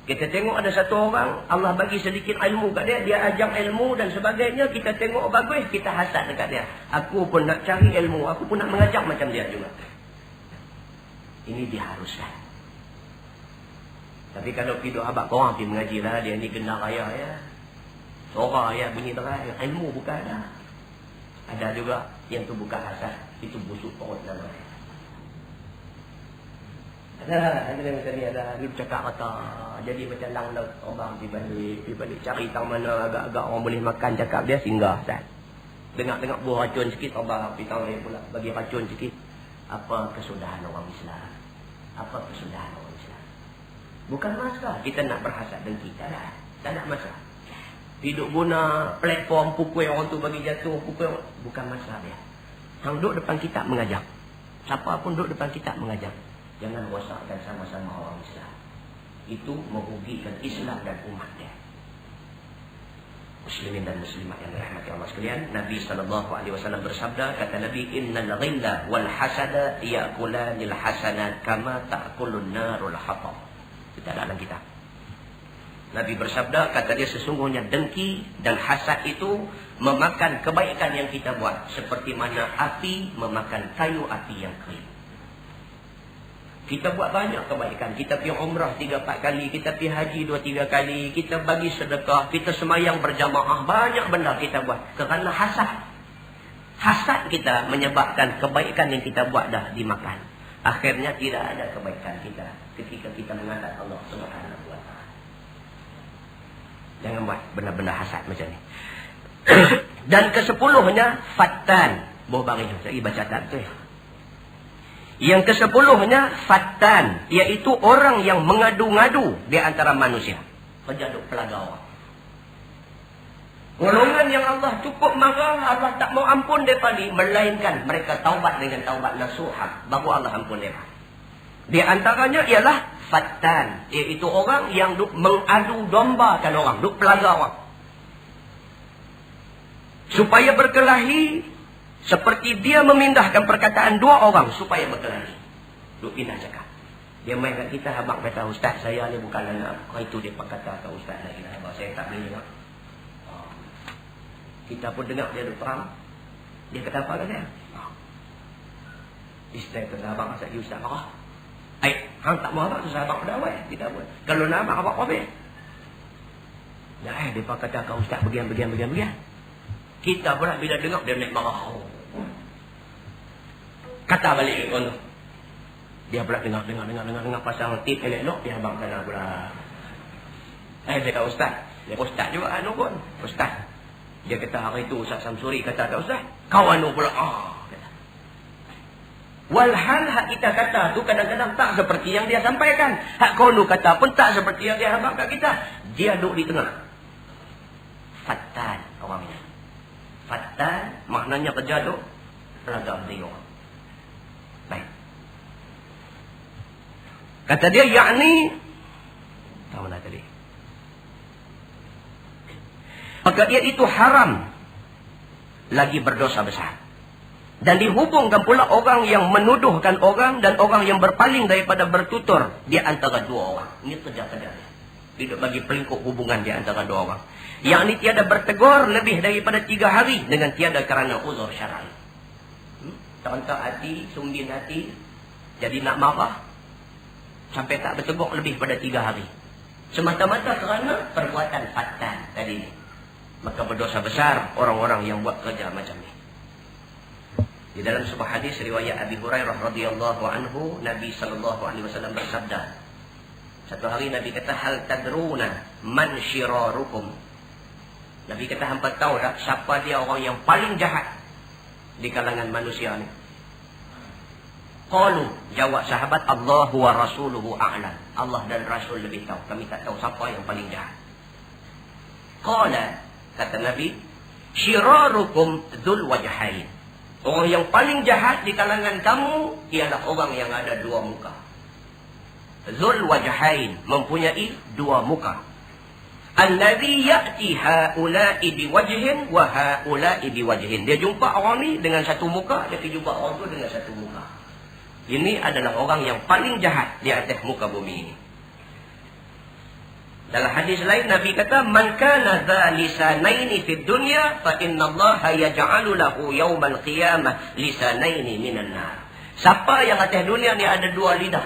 Kita tengok ada satu orang, Allah bagi sedikit ilmu kat dia, dia ajar ilmu dan sebagainya, kita tengok bagus, kita hasad dekat dia. Aku pun nak cari ilmu, aku pun nak mengajar macam dia juga. Ini diharuskan. Tapi kalau hidup abang korang pergi mengaji lah, dia ni kena raya ya. Suara ya bunyi terang, ilmu bukan ada. Ada juga yang tu bukan hasad, itu busuk perut namanya. Ada macam ni, ada dia cakap kata jadi macam lang laut orang pergi balik cari tahu mana agak-agak orang boleh makan, cakap dia singgah Ustaz. Dengar-dengar buah racun sikit, orang pergi tahu dia pula bagi racun sikit. Apa kesudahan orang Islam? Apa kesudahan orang Islam? Bukan masalah kita nak berhasad dengki, tak ada masalah. Hidup guna platform pukul orang tu bagi jatuh, pukul bukan masalah dia. Hang duduk depan kitab mengajar. Siapa pun duduk depan kitab mengajar. Jangan rosakkan sama-sama orang Islam. Itu merugikan Islam dan umat dia. Muslimin dan muslimat yang dirahmati Allah sekalian, Nabi SAW bersabda, kata Nabi, innal ghilla wal hasada ya'kulanil hasanat kama ta'kulun narul hatab. Kita dalam kitab. Nabi bersabda, kata dia, sesungguhnya dengki dan hasad itu memakan kebaikan yang kita buat, seperti mana api memakan kayu api yang kering. Kita buat banyak kebaikan. Kita pergi umrah 3-4 kali. Kita pergi haji 2-3 kali. Kita bagi sedekah. Kita semayang berjamaah. Banyak benda kita buat. Kerana hasad. Hasad kita menyebabkan kebaikan yang kita buat dah dimakan. Akhirnya tidak ada kebaikan kita ketika kita menghadap Allah Subhanahu wa ta'ala. Jangan buat benda-benda hasad macam ni. Dan ke-10-nya fattan. Bawa baris. Saya baca tak tu. Yang ke-10-nya fattan, iaitu orang yang mengadu-ngadu di antara manusia. Penjaduk pelaga orang. Golongan yang Allah cukup marah, Allah tak mau ampun mereka ni, melainkan mereka taubat dengan taubat nasuha, baru Allah ampun mereka. Di antaranya ialah fattan, iaitu orang yang mengadu dombakan orang, duk pelaga orang. Supaya berkelahi. Seperti dia memindahkan perkataan dua orang supaya berkelahi. Duk pindah cakap. Dia main kat kita, abang kata, Ustaz saya ni bukan anak. Itu dia kata ke Ustaz lagi. Abang saya tak boleh dengar. Kita pun dengar dia duk perang. Dia kata apa kata? Isteri kata, abang asal Ustaz marah. Hang tak mau abang, susah abang pedawai. Kita buat. Kalau nak abang, abang apa? Dia kata ke Ustaz bagian. Kita pula bila dengar dia naik marah. Kata balik ke orang. Dia pula dengar pasang tip elok dia abang kena pula. Dia kata Ustaz. Dia Ustaz juga anu pun. Ustaz. Dia kata hari itu Ustaz Samsuri kata ke Ustaz. Kau anu pula. Kata. Walhal hak kita kata tu kadang-kadang tak seperti yang dia sampaikan. Hak kau nu kata pun tak seperti yang dia habaq kat kita. Dia duduk di tengah. Fattan orang ini. Fattan maknanya kejaduk pelagam dia orang. Baik. Kata dia yakni tahu lah tadi. Maka ia itu haram lagi berdosa besar. Dan dihubungkan pula orang yang menuduhkan orang dan orang yang berpaling daripada bertutur di antara dua orang. Ini kerja-kerja. Tidak bagi pelingkup hubungan di antara dua orang. Yang ini tiada bertegur lebih daripada 3 hari dengan tiada kerana uzur syar'i. Contoh hati, sumbin hati, jadi nak marah, sampai tak bertegur lebih pada 3 hari. Semata-mata kerana perbuatan fattan tadi ni. Maka berdosa besar orang-orang yang buat kerja macam ni. Di dalam sebuah hadis riwayat Abi Hurairah radhiyallahu anhu, Nabi SAW bersabda. Satu hari Nabi kata, hal tadruna man syirarukum. Nabi kata, hampa tahu tak siapa dia orang yang paling jahat di kalangan manusia ni? Qalu, jawab sahabat, Allahu wa rasuluhu a'lam. Allah dan Rasul lebih tahu. Kami tak tahu siapa yang paling jahat. Qala, kata Nabi, syirarukum dzul wajhain. Orang yang paling jahat di kalangan kamu ialah orang yang ada 2 muka. Dzul wajhain, mempunyai 2 muka. Allazi ya'ti haula'i biwajhin wa haula'i biwajhin. Dia jumpa orang ni dengan satu muka, dia jumpa orang tu dengan satu muka. Ini adalah orang yang paling jahat di atas muka bumi ini. Dalam hadis lain Nabi kata, "Man kana dza lisanaini fid dunya fa innallaha yaj'alu lahu yaumal qiyamah lisanaini minan nar." Siapa yang atas dunia ni ada dua lidah.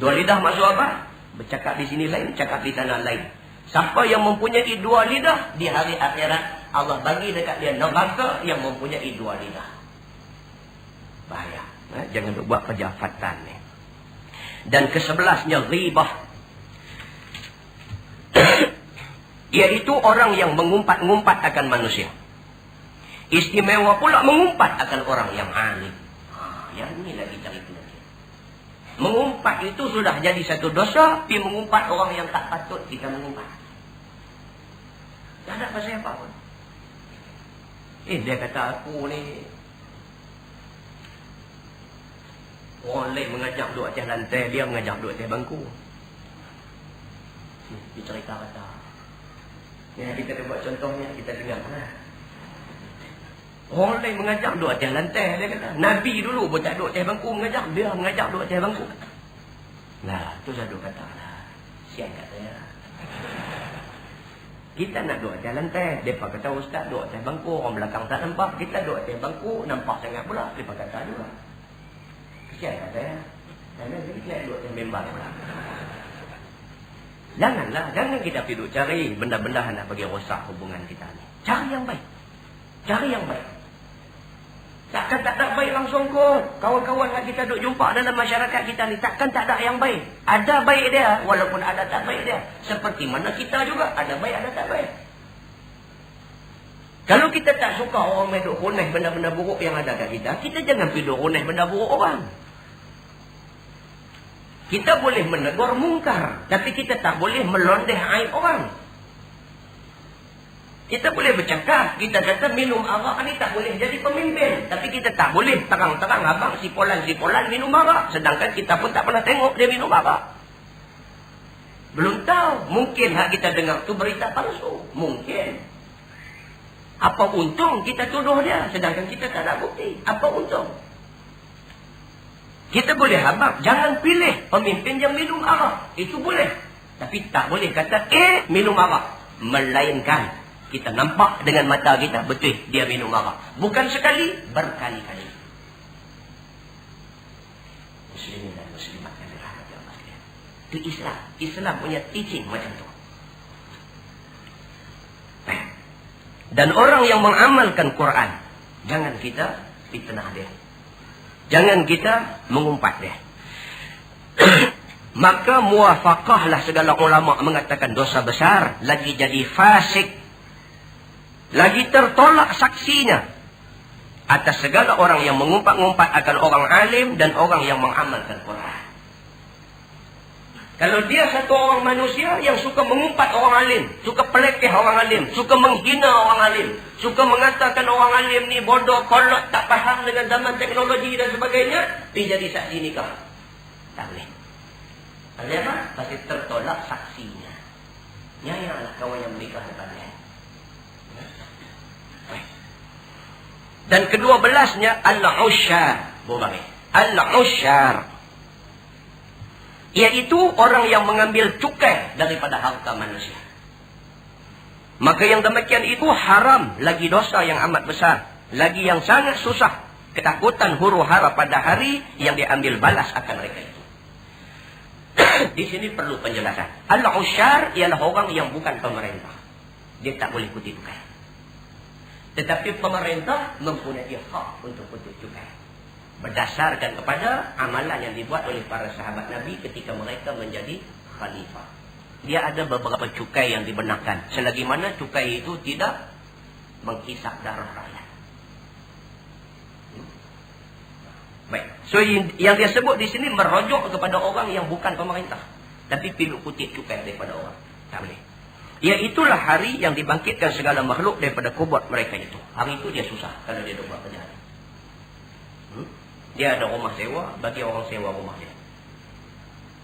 Dua lidah maksud apa? Bercakap di sini lain, cakap di sana lain. Siapa yang mempunyai dua lidah di hari akhirat, Allah bagi dekat dia neraka yang mempunyai dua lidah. Bahaya. Jangan buat kerja fatan ni. Dan ke-11nya ghibah. Iaitu orang yang mengumpat-ngumpat akan manusia. Istimewa pula mengumpat akan orang yang alim. Yang ni lagi cari penyakit. Mengumpat itu sudah jadi satu dosa, tapi mengumpat orang yang tak patut kita mengumpat. Tak ada pasal apa pun. Dia kata aku ni, orang lain mengajak duduk atas lantai, dia mengajak duduk atas bangku. Dia cerita kata. Ya, kita buat contohnya, kita dengar. Orang lain mengajak duduk atas lantai, dia kata. Nabi dulu pun tak duduk atas bangku mengajak, dia mengajak duduk atas bangku. Nah, tu saya duduk kata lah. Siang kata ya. Kita nak duduk atas lantai. Mereka kata ustaz duduk atas bangku, orang belakang tak nampak. Kita duduk atas bangku, nampak sangat pula. Mereka kata juga. Kesian kata ya. Kerana kita duduk atas member pula. Janganlah, jangan kita pergi cari benda-benda nak bagi rosak hubungan kita ni. Cari yang baik. Cari yang baik. Takkan tak ada baik langsung kot. Kawan-kawan yang kita duk jumpa dalam masyarakat kita ni, takkan tak ada yang baik. Ada baik dia, walaupun ada tak baik dia. Seperti mana kita juga, ada baik, ada tak baik. Kalau kita tak suka orang main duk runeh benda-benda buruk yang ada kat kita, kita jangan pergi duk runeh benda buruk orang. Kita boleh menegur mungkar, tapi kita tak boleh melondeh aib orang. Kita boleh bercakap, kita kata minum arak ni tak boleh jadi pemimpin. Tapi kita tak boleh terang-terang abang sipolan-sipolan minum arak. Sedangkan kita pun tak pernah tengok dia minum arak. Belum tahu, mungkin hak kita dengar tu berita palsu. Mungkin. Apa untung kita tuduh dia, sedangkan kita tak ada bukti. Apa untung? Kita boleh habaq, jangan pilih pemimpin yang minum arak. Itu boleh. Tapi tak boleh kata, minum arak. Melainkan, kita nampak dengan mata kita, betul dia minum arak. Bukan sekali, berkali-kali. Muslimin dan muslimat yang dirahmati Allah sekalian. Itu Islam. Islam punya teaching macam tu. Dan orang yang mengamalkan Quran, jangan kita fitnah dia. Jangan kita mengumpat dia. Maka muwafaqahlah segala ulama mengatakan dosa besar, lagi jadi fasik, lagi tertolak saksinya atas segala orang yang mengumpat-ngumpat akan orang alim dan orang yang mengamalkan Quran. Kalau dia satu orang manusia yang suka mengumpat orang alim, suka pelekeh orang alim, suka menghina orang alim, suka mengatakan orang alim ni bodoh, kolot, tak faham dengan zaman teknologi dan sebagainya, pergi jadi saksi nikah. Tak boleh. Pasal apa? Pasal tertolak saksinya. Nyayalah kawan yang menikah depan dia. Dan ke-12-nya al-usyar. Al-usyar. Iaitu orang yang mengambil cukai daripada harta manusia. Maka yang demikian itu haram, lagi dosa yang amat besar, lagi yang sangat susah, ketakutan huru hara pada hari yang diambil balas akan mereka itu. Di sini perlu penjelasan. Al-usyar ialah orang yang bukan pemerintah. Dia tak boleh kutip cukai. Tetapi pemerintah mempunyai hak untuk kutip cukai. Berdasarkan kepada amalan yang dibuat oleh para sahabat Nabi ketika mereka menjadi khalifah. Dia ada beberapa cukai yang dibenarkan. Selagi mana cukai itu tidak menghisap darah rakyat. Baik. So yang dia sebut di sini merujuk kepada orang yang bukan pemerintah. Tapi pilih kutip cukai daripada orang. Tak boleh. Iaitulah hari yang dibangkitkan segala makhluk daripada kubur mereka itu. Hari itu dia susah kalau dia buat kerja. Dia ada rumah sewa, bagi orang sewa rumah dia.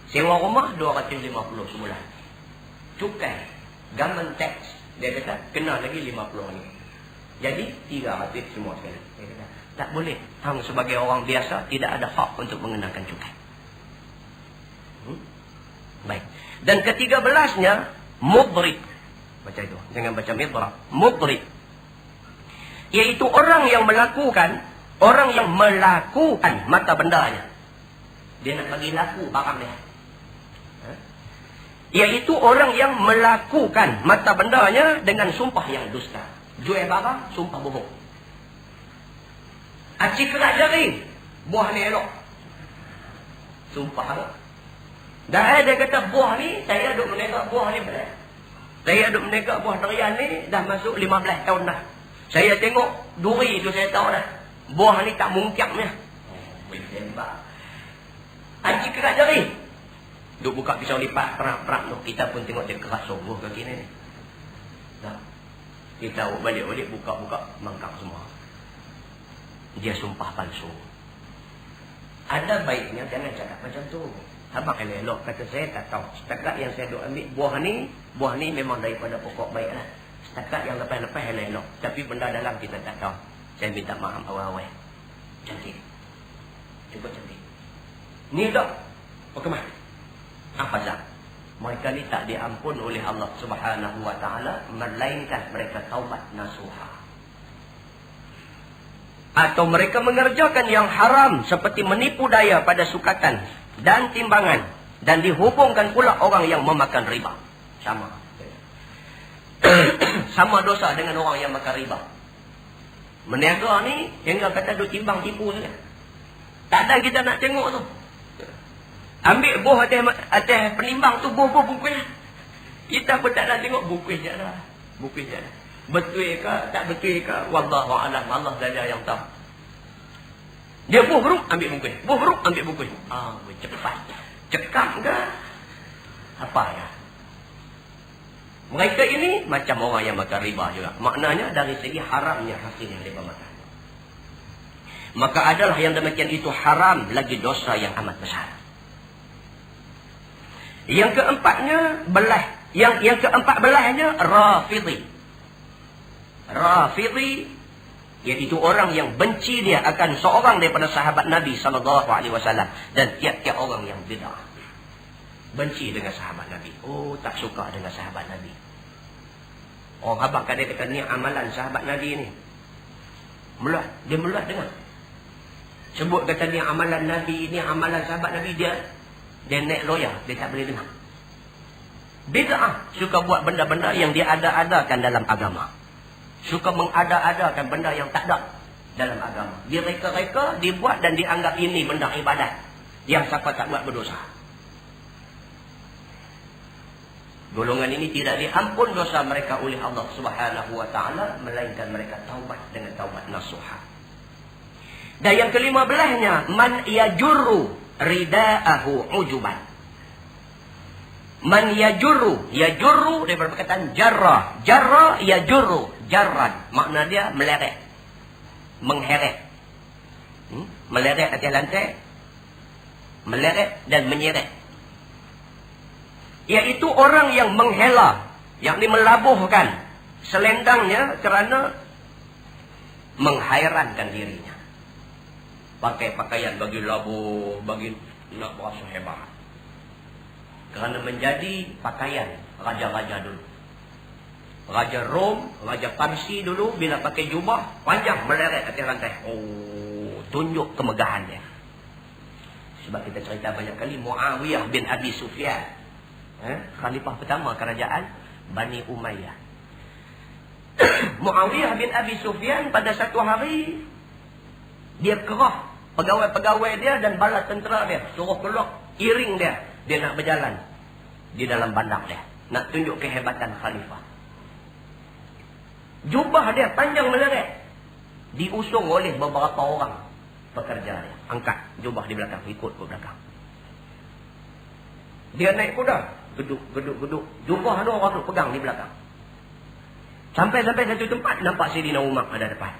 Sewa rumah 250 sebulan. Cukai, government tax, dia kata kena lagi 50 ringgit. Jadi 300 semua sekali. Dia kata tak boleh. Hang sebagai orang biasa tidak ada hak untuk mengenakan cukai. Baik. Dan ke-13-nya mudrib. Baca itu, jangan baca midrab. Mudrib. Yaitu orang yang melakukan mata bendanya. Dia nak bagi laku barang dia. Yaitu orang yang melakukan mata bendanya dengan sumpah yang dusta. Jual barang, sumpah bohong. Acik kerak jari, buah ni elok. Sumpah tu. Dah dia kata buah ni, saya duduk menegak buah ni berat. Saya duduk menegak buah durian ni dah masuk 15 tahun dah. Saya tengok duri tu saya tahu dah. Buah ni tak mungkapnya. Tembak. Acik kerak jari. Duk buka pisau lipat perak-perak tu. Kita pun tengok dia keras sungguh kaki ni. Nah. Kita balik-balik buka-buka mangkak semua. Dia sumpah palsu. Ada baiknya jangan cakap macam tu. Abang elok kata saya tak tahu. Setakat yang saya duk ambil buah ni memang daripada pokok baik lah. Setakat yang lepas-lepas elok. Tapi benda dalam kita tak tahu. Saya minta maaf awal-awal. Cantik. Cuba cantik. Ni tak. Bagaimana? Apa sah? Mereka ni tak diampun oleh Allah Subhanahu wa taala melainkan mereka taubat nasuha. Atau mereka mengerjakan yang haram seperti menipu daya pada sukatan dan timbangan dan dihubungkan pula orang yang memakan riba. Sama. Sama dosa dengan orang yang makan riba. Meniaga ni hingga kata duk timbang tipu saja. Tak ada kita nak tengok tu. Ambil buah atas penimbang tu, buah bungkus. Kita pun tak nak tengok bungkus je lah. Bungkus je lah. Betul ke, tak betul ke, wallahu a'lam, Allah saja yang tahu. Dia buah beruk, ambil bungkus. Buah beruk, ambil bungkus. Cepat. Cekap ke? Apa ya? Mereka ini macam orang yang makan riba juga. Maknanya dari segi haramnya hasil yang mereka makan. Maka adalah yang demikian itu haram lagi dosa yang amat besar. Yang keempatnya belah. Yang keempat belahnya Rafidhi. Rafidhi iaitu orang yang benci dia akan seorang daripada sahabat Nabi SAW dan tiap-tiap orang yang bid'ah. Benci dengan sahabat Nabi. Oh, tak suka dengan sahabat Nabi. Orang habaq dia kata ni amalan sahabat Nabi ni. Dia mulut dengar. Sebut kata ni amalan Nabi, ni amalan sahabat Nabi, dia naik lawyer, dia tak boleh dengar. Bid'ah, suka buat benda-benda yang dia ada-adakan dalam agama. Suka mengada-adakan benda yang tak ada dalam agama. Dia reka-reka, dibuat dan dianggap ini benda ibadat. Yang siapa tak buat berdosa. Golongan ini tidak diampun dosa mereka oleh Allah Subhanahu wa taala melainkan mereka taubat dengan taubat nasuha. Dan yang ke-15-nya man yajurru ridaahu ujuban. Man yajurru daripada perkataan jarra. Jarra yajurru, jarran. Makna dia meleret. Mengheret. Meleret atas lantai. Meleret dan menyeret. Iaitu orang yang menghela, yakni melabuhkan selendangnya kerana menghairankan dirinya. Pakai pakaian bagi labuh, bagi nak berasa hebat. Kerana menjadi pakaian raja-raja dulu. Raja Rom, Raja Parsi dulu bila pakai jubah panjang meleret atas rantai. Oh, tunjuk kemegahannya. Sebab kita cerita banyak kali Muawiyah bin Abi Sufyan. Khalifah pertama kerajaan Bani Umayyah. Muawiyah bin Abi Sufyan pada satu hari dia kerah pegawai-pegawai dia dan bala tentera dia, suruh keluar iring dia nak berjalan di dalam bandar dia, nak tunjuk kehebatan khalifah. Jubah dia panjang meleret, diusung oleh beberapa orang pekerja dia, angkat jubah di belakang, ikut ke belakang. Dia naik kuda, geduk. Jubah ada orang tu pegang di belakang. Sampai satu tempat, nampak Sayyidina Umar ada depan.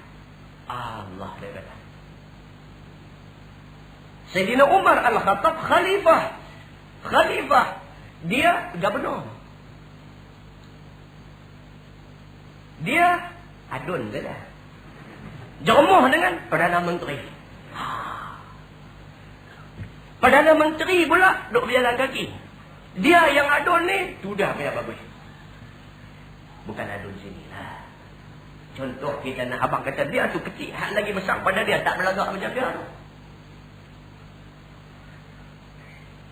Allah, dia kata. Sayyidina Umar Al-Khattab Khalifah. Dia gubernur. Dia adun je dah. Jeremuh dengan Perdana Menteri. Perdana Menteri pula duk berjalan kaki. Dia yang adun ni, sudah punya bagus. Bukan adun sini lah. Contoh kita nak abang kata dia tu kecil, hak lagi besar pada dia, tak berlagak macam dia tu.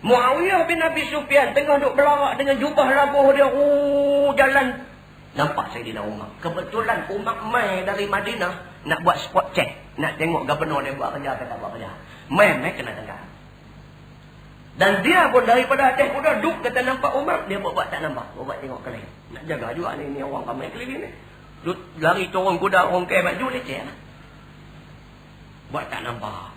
Muawiyah bin Abi Sufyan tengah duk berlagak dengan jubah labuh dia, jalan. Nampak Saidina Umar. Kebetulan Umar mai dari Madinah nak buat spot check, nak tengok gubernur dia buat kerja atau tak buat kerja. Mai kena tengah. Dan dia pun daripada atas kuda duk kata nampak Umar, dia buat tak nampak, buat tengok keliling. Nak jaga juga ni orang ramai keliling ni. Duk lari turun kuda, orang pakai baju leceh lah. Buat tak nampak.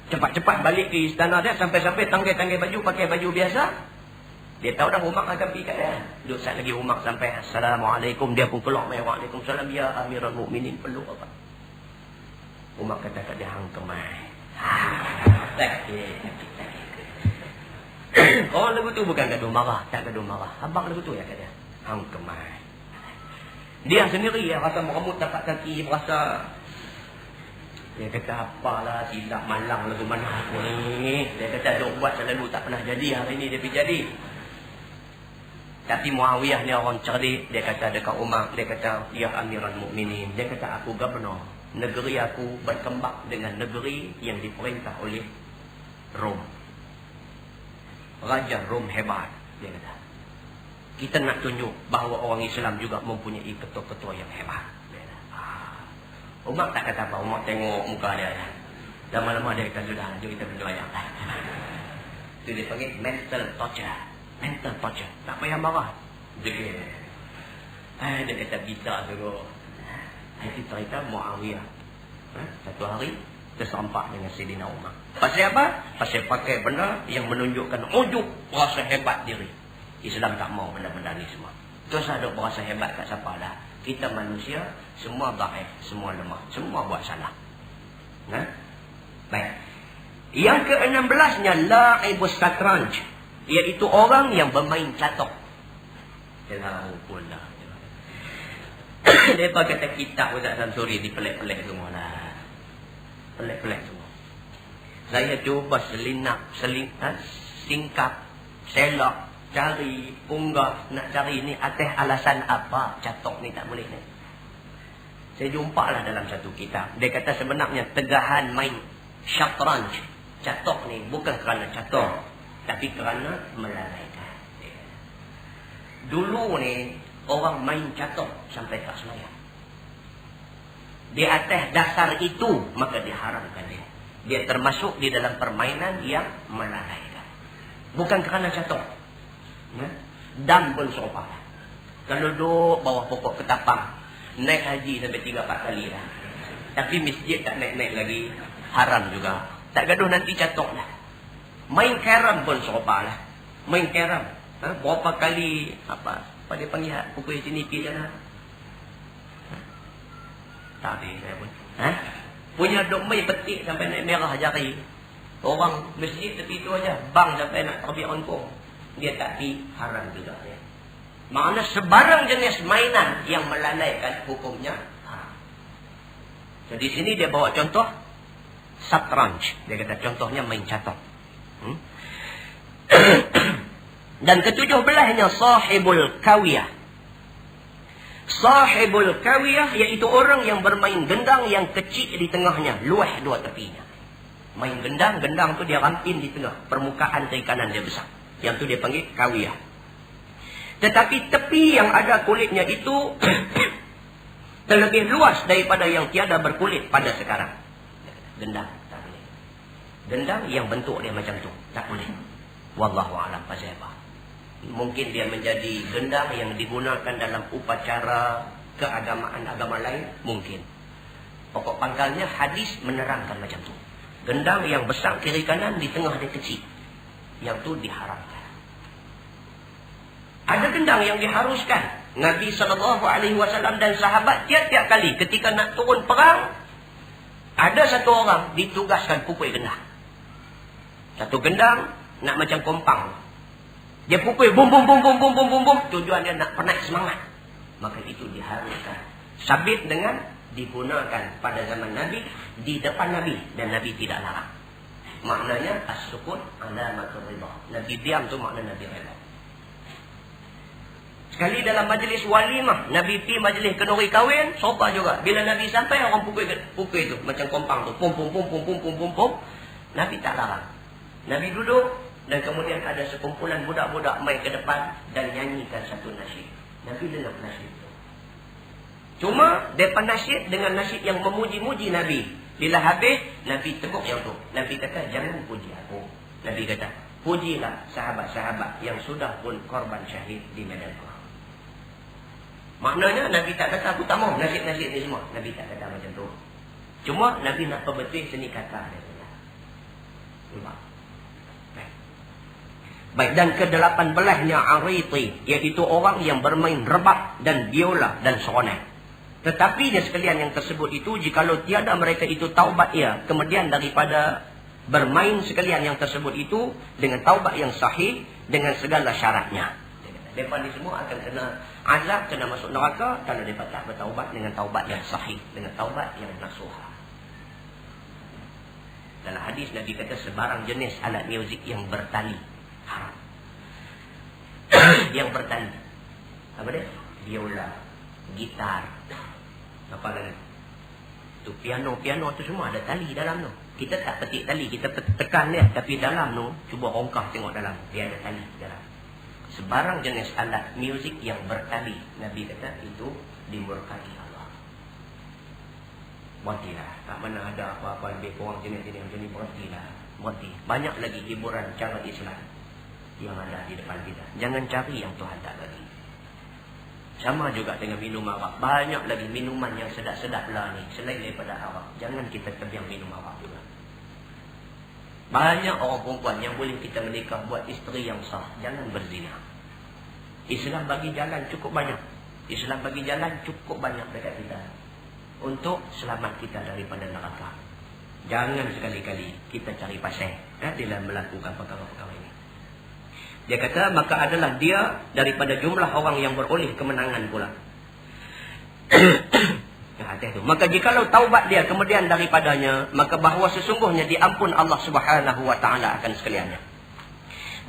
Cepat-cepat balik ke istana dia, sampai-sampai tanggai-tanggai baju, pakai baju biasa. Dia tahu dah Umar akan pergi kat dia. Duk saat lagi Umar sampai Assalamualaikum, dia pun keluar mai Waalaikumsalam, ya Amirul Mukminin, perlu apa? Umar kata kat dia, hang kemai. Sakit. Orang lagu tu bukan gaduh marah, tak gaduh marah. Abang lagu tu ya kata dia, hang kemai. Dia sendiri yang rasa meremut tapak kaki, berasa. Dia kata, apalah silap malang lagu mana aku ni. Dia kata, duk buat selalu tak pernah jadi, hari ni dia pergi jadi. Tapi Muawiyah ni orang cerdik. Dia kata dekat Umar, dia kata, ya Amirul Mukminin. Dia kata, aku gubernur. Negeri aku berkembang dengan negeri yang diperintah oleh Rom. Raja Rom hebat. Dia kata, kita nak tunjuk bahawa orang Islam juga mempunyai ketua-ketua yang hebat. Dia kata, Umar tak kata apa. Umar tengok muka dia. Lama-lama dia kata, sudah, jom kita berdoa. Itu dia panggil mental torture. Mental torture. Tak payah marah. Dia kata, bisa suruh. Itu cerita Muawiyah. Satu hari tersampak dengan Saidina Umar. Pasal apa? Pasal pakai benda yang menunjukkan ujub, rasa hebat diri. Islam tak mau benda-benda ni semua. Terus ada berasa hebat kat siapa dah. Kita manusia, semua dhaif, semua lemah, semua buat salah. Baik. Yang ke-16-nya la'ibus satranj, iaitu orang yang bermain catur. Alhamdulillah. Mereka kata kitab Ustaz Samsuri di pelik-pelik semua lah. Pelik-pelik semua. Saya cuba singkap, selak, cari, punggah, nak cari ni atas alasan apa catok ni tak boleh ni. Saya jumpalah dalam satu kitab. Dia kata sebenarnya tegahan main syatranj, catok ni bukan kerana catok, tapi kerana melalaikan. Dulu ni orang main catur sampai tak semayang. Di atas dasar itu, maka diharamkan dia. Dia termasuk di dalam permainan yang melalaikan. Bukan kerana catur. Dan pun serupa. Kalau duduk bawah pokok ketapang, naik haji sampai 3-4 kali dah. Tapi masjid tak naik-naik lagi, haram juga. Tak gaduh nanti catur lah. Main karam pun serupa lah. Main karam. Berapa kali, apa dia panggil pukul sini pergi sana. Tak ada saya pun. Punya duk main petik sampai naik merah jari. Orang masjid tepi tu aja, bang sampai nak terbit ongkong. Dia tak pergi, haram juga ya. Maknanya sebarang jenis mainan yang melalaikan hukumnya haram. So di sini dia bawa contoh satranj. Dia kata contohnya main catur. Dan ke-17-nya sahibul kawiyah. Sahibul kawiyah iaitu orang yang bermain gendang yang kecil di tengahnya, luas dua tepinya. Main gendang tu dia rampin di tengah, permukaan kiri kanan dia besar. Yang tu dia panggil kawiyah. Tetapi tepi yang ada kulitnya itu terlebih luas daripada yang tiada berkulit pada sekarang. Gendang tak boleh. Gendang yang bentuk dia macam tu tak boleh. Wallahu a'lam pasal apa. Mungkin dia menjadi gendang yang digunakan dalam upacara keagamaan agama lain, mungkin. Pokok pangkalnya hadis menerangkan macam tu. Gendang yang besar kiri kanan, di tengah dia kecil. Yang tu diharamkan. Ada gendang yang diharuskan. Nabi SAW dan sahabat tiap-tiap kali ketika nak turun perang, ada satu orang ditugaskan pukul gendang. Satu gendang nak macam kompang. Dia pukul bum bum bum bum bum bum bum bum, tujuan dia nak penat semangat. Maka itu diharuskan. Sabit dengan digunakan pada zaman Nabi, di depan Nabi, dan Nabi tidak larang. Maknanya as-sukun alamatul ridha. Nabi diam tu makna Nabi redha. Sekali dalam majlis walimah, Nabi pi majlis kenduri kahwin, sopa juga. Bila Nabi sampai, orang pukul itu macam kompang tu, pum pum pum pum pum pum pum pum. Nabi tak larang. Nabi duduk dan kemudian ada sekumpulan budak-budak mai ke depan dan nyanyikan satu nasyid. Nabi dengar nasyid itu. Cuma depan nasyid dengan nasyid yang memuji-muji Nabi. Bila habis, Nabi teguk yang tu. Nabi kata, jangan puji aku. Nabi kata, pujilah sahabat-sahabat yang sudah pun korban syahid di medan perang. Maknanya Nabi tak kata aku tak mau nasyid-nasyid ni semua. Nabi tak kata macam tu. Cuma Nabi nak perbetul seni kata dia. Nampak? Baik, dan ke-18-nya Ariti, iaitu orang yang bermain rebab dan biola dan seronai. Tetapi dia sekalian yang tersebut itu, jikalau tiada mereka itu taubat ia, kemudian daripada bermain sekalian yang tersebut itu dengan taubat yang sahih dengan segala syaratnya. Mereka ni semua akan kena azab, kena masuk neraka kalau mereka tak bertaubat dengan taubat yang sahih, dengan taubat yang nasuha. Dalam hadis Nabi kata sebarang jenis alat muzik yang bertali haram. Yang bertali. Apa dia? Biola, gitar, apa lagi? Tu piano tu semua ada tali dalam tu. Kita tak petik tali, kita tekan dia, tapi dalam tu cuba rongkah tengok dalam, dia ada tali dalam. Sebarang jenis alat muzik yang bertali, Nabi kata itu dimurkai Allah. Berhentilah. Tak mana ada apa-apa lebih kurang jenis-jenis macam ni, berhentilah. Berhenti. Banyak lagi hiburan cara Islam yang ada di depan kita. Jangan cari yang Tuhan tak bagi. Sama juga dengan minum arak. Banyak lagi minuman yang sedap-sedap lah ni selain daripada arak. Jangan kita terbiang minum arak juga. Banyak orang perempuan yang boleh kita menikah buat isteri yang sah. Jangan berzina. Islam bagi jalan cukup banyak. Islam bagi jalan cukup banyak dekat kita untuk selamat kita daripada neraka. Jangan sekali-kali kita cari pasal dalam melakukan perkara-perkara ini. Dia kata, maka adalah dia daripada jumlah orang yang beroleh kemenangan pula. Maka jikalau taubat dia kemudian daripadanya, maka bahawa sesungguhnya diampun Allah Subhanahu wa ta'ala akan sekaliannya.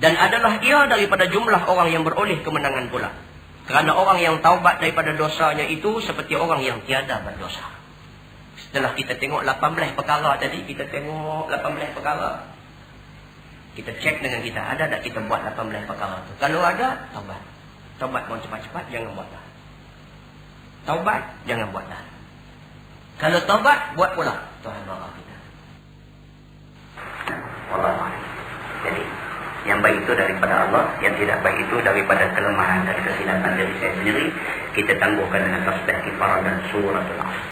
Dan adalah ia daripada jumlah orang yang beroleh kemenangan pula. Kerana orang yang taubat daripada dosanya itu seperti orang yang tiada berdosa. Setelah kita tengok 18 perkara tadi, kita tengok 18 perkara. Kita cek dengan kita, ada tak kita buat 18 perkara tu? Kalau ada, taubat. Taubat mau cepat-cepat, jangan buat dah. Taubat, jangan buat dah. Kalau taubat, buat pula. Tuhan marah kita. Allah. Jadi, yang baik itu daripada Allah, yang tidak baik itu daripada kelemahan dan kesilapan dari saya sendiri. Kita tangguhkan dengan tasbih kifarah dan suratul Asr.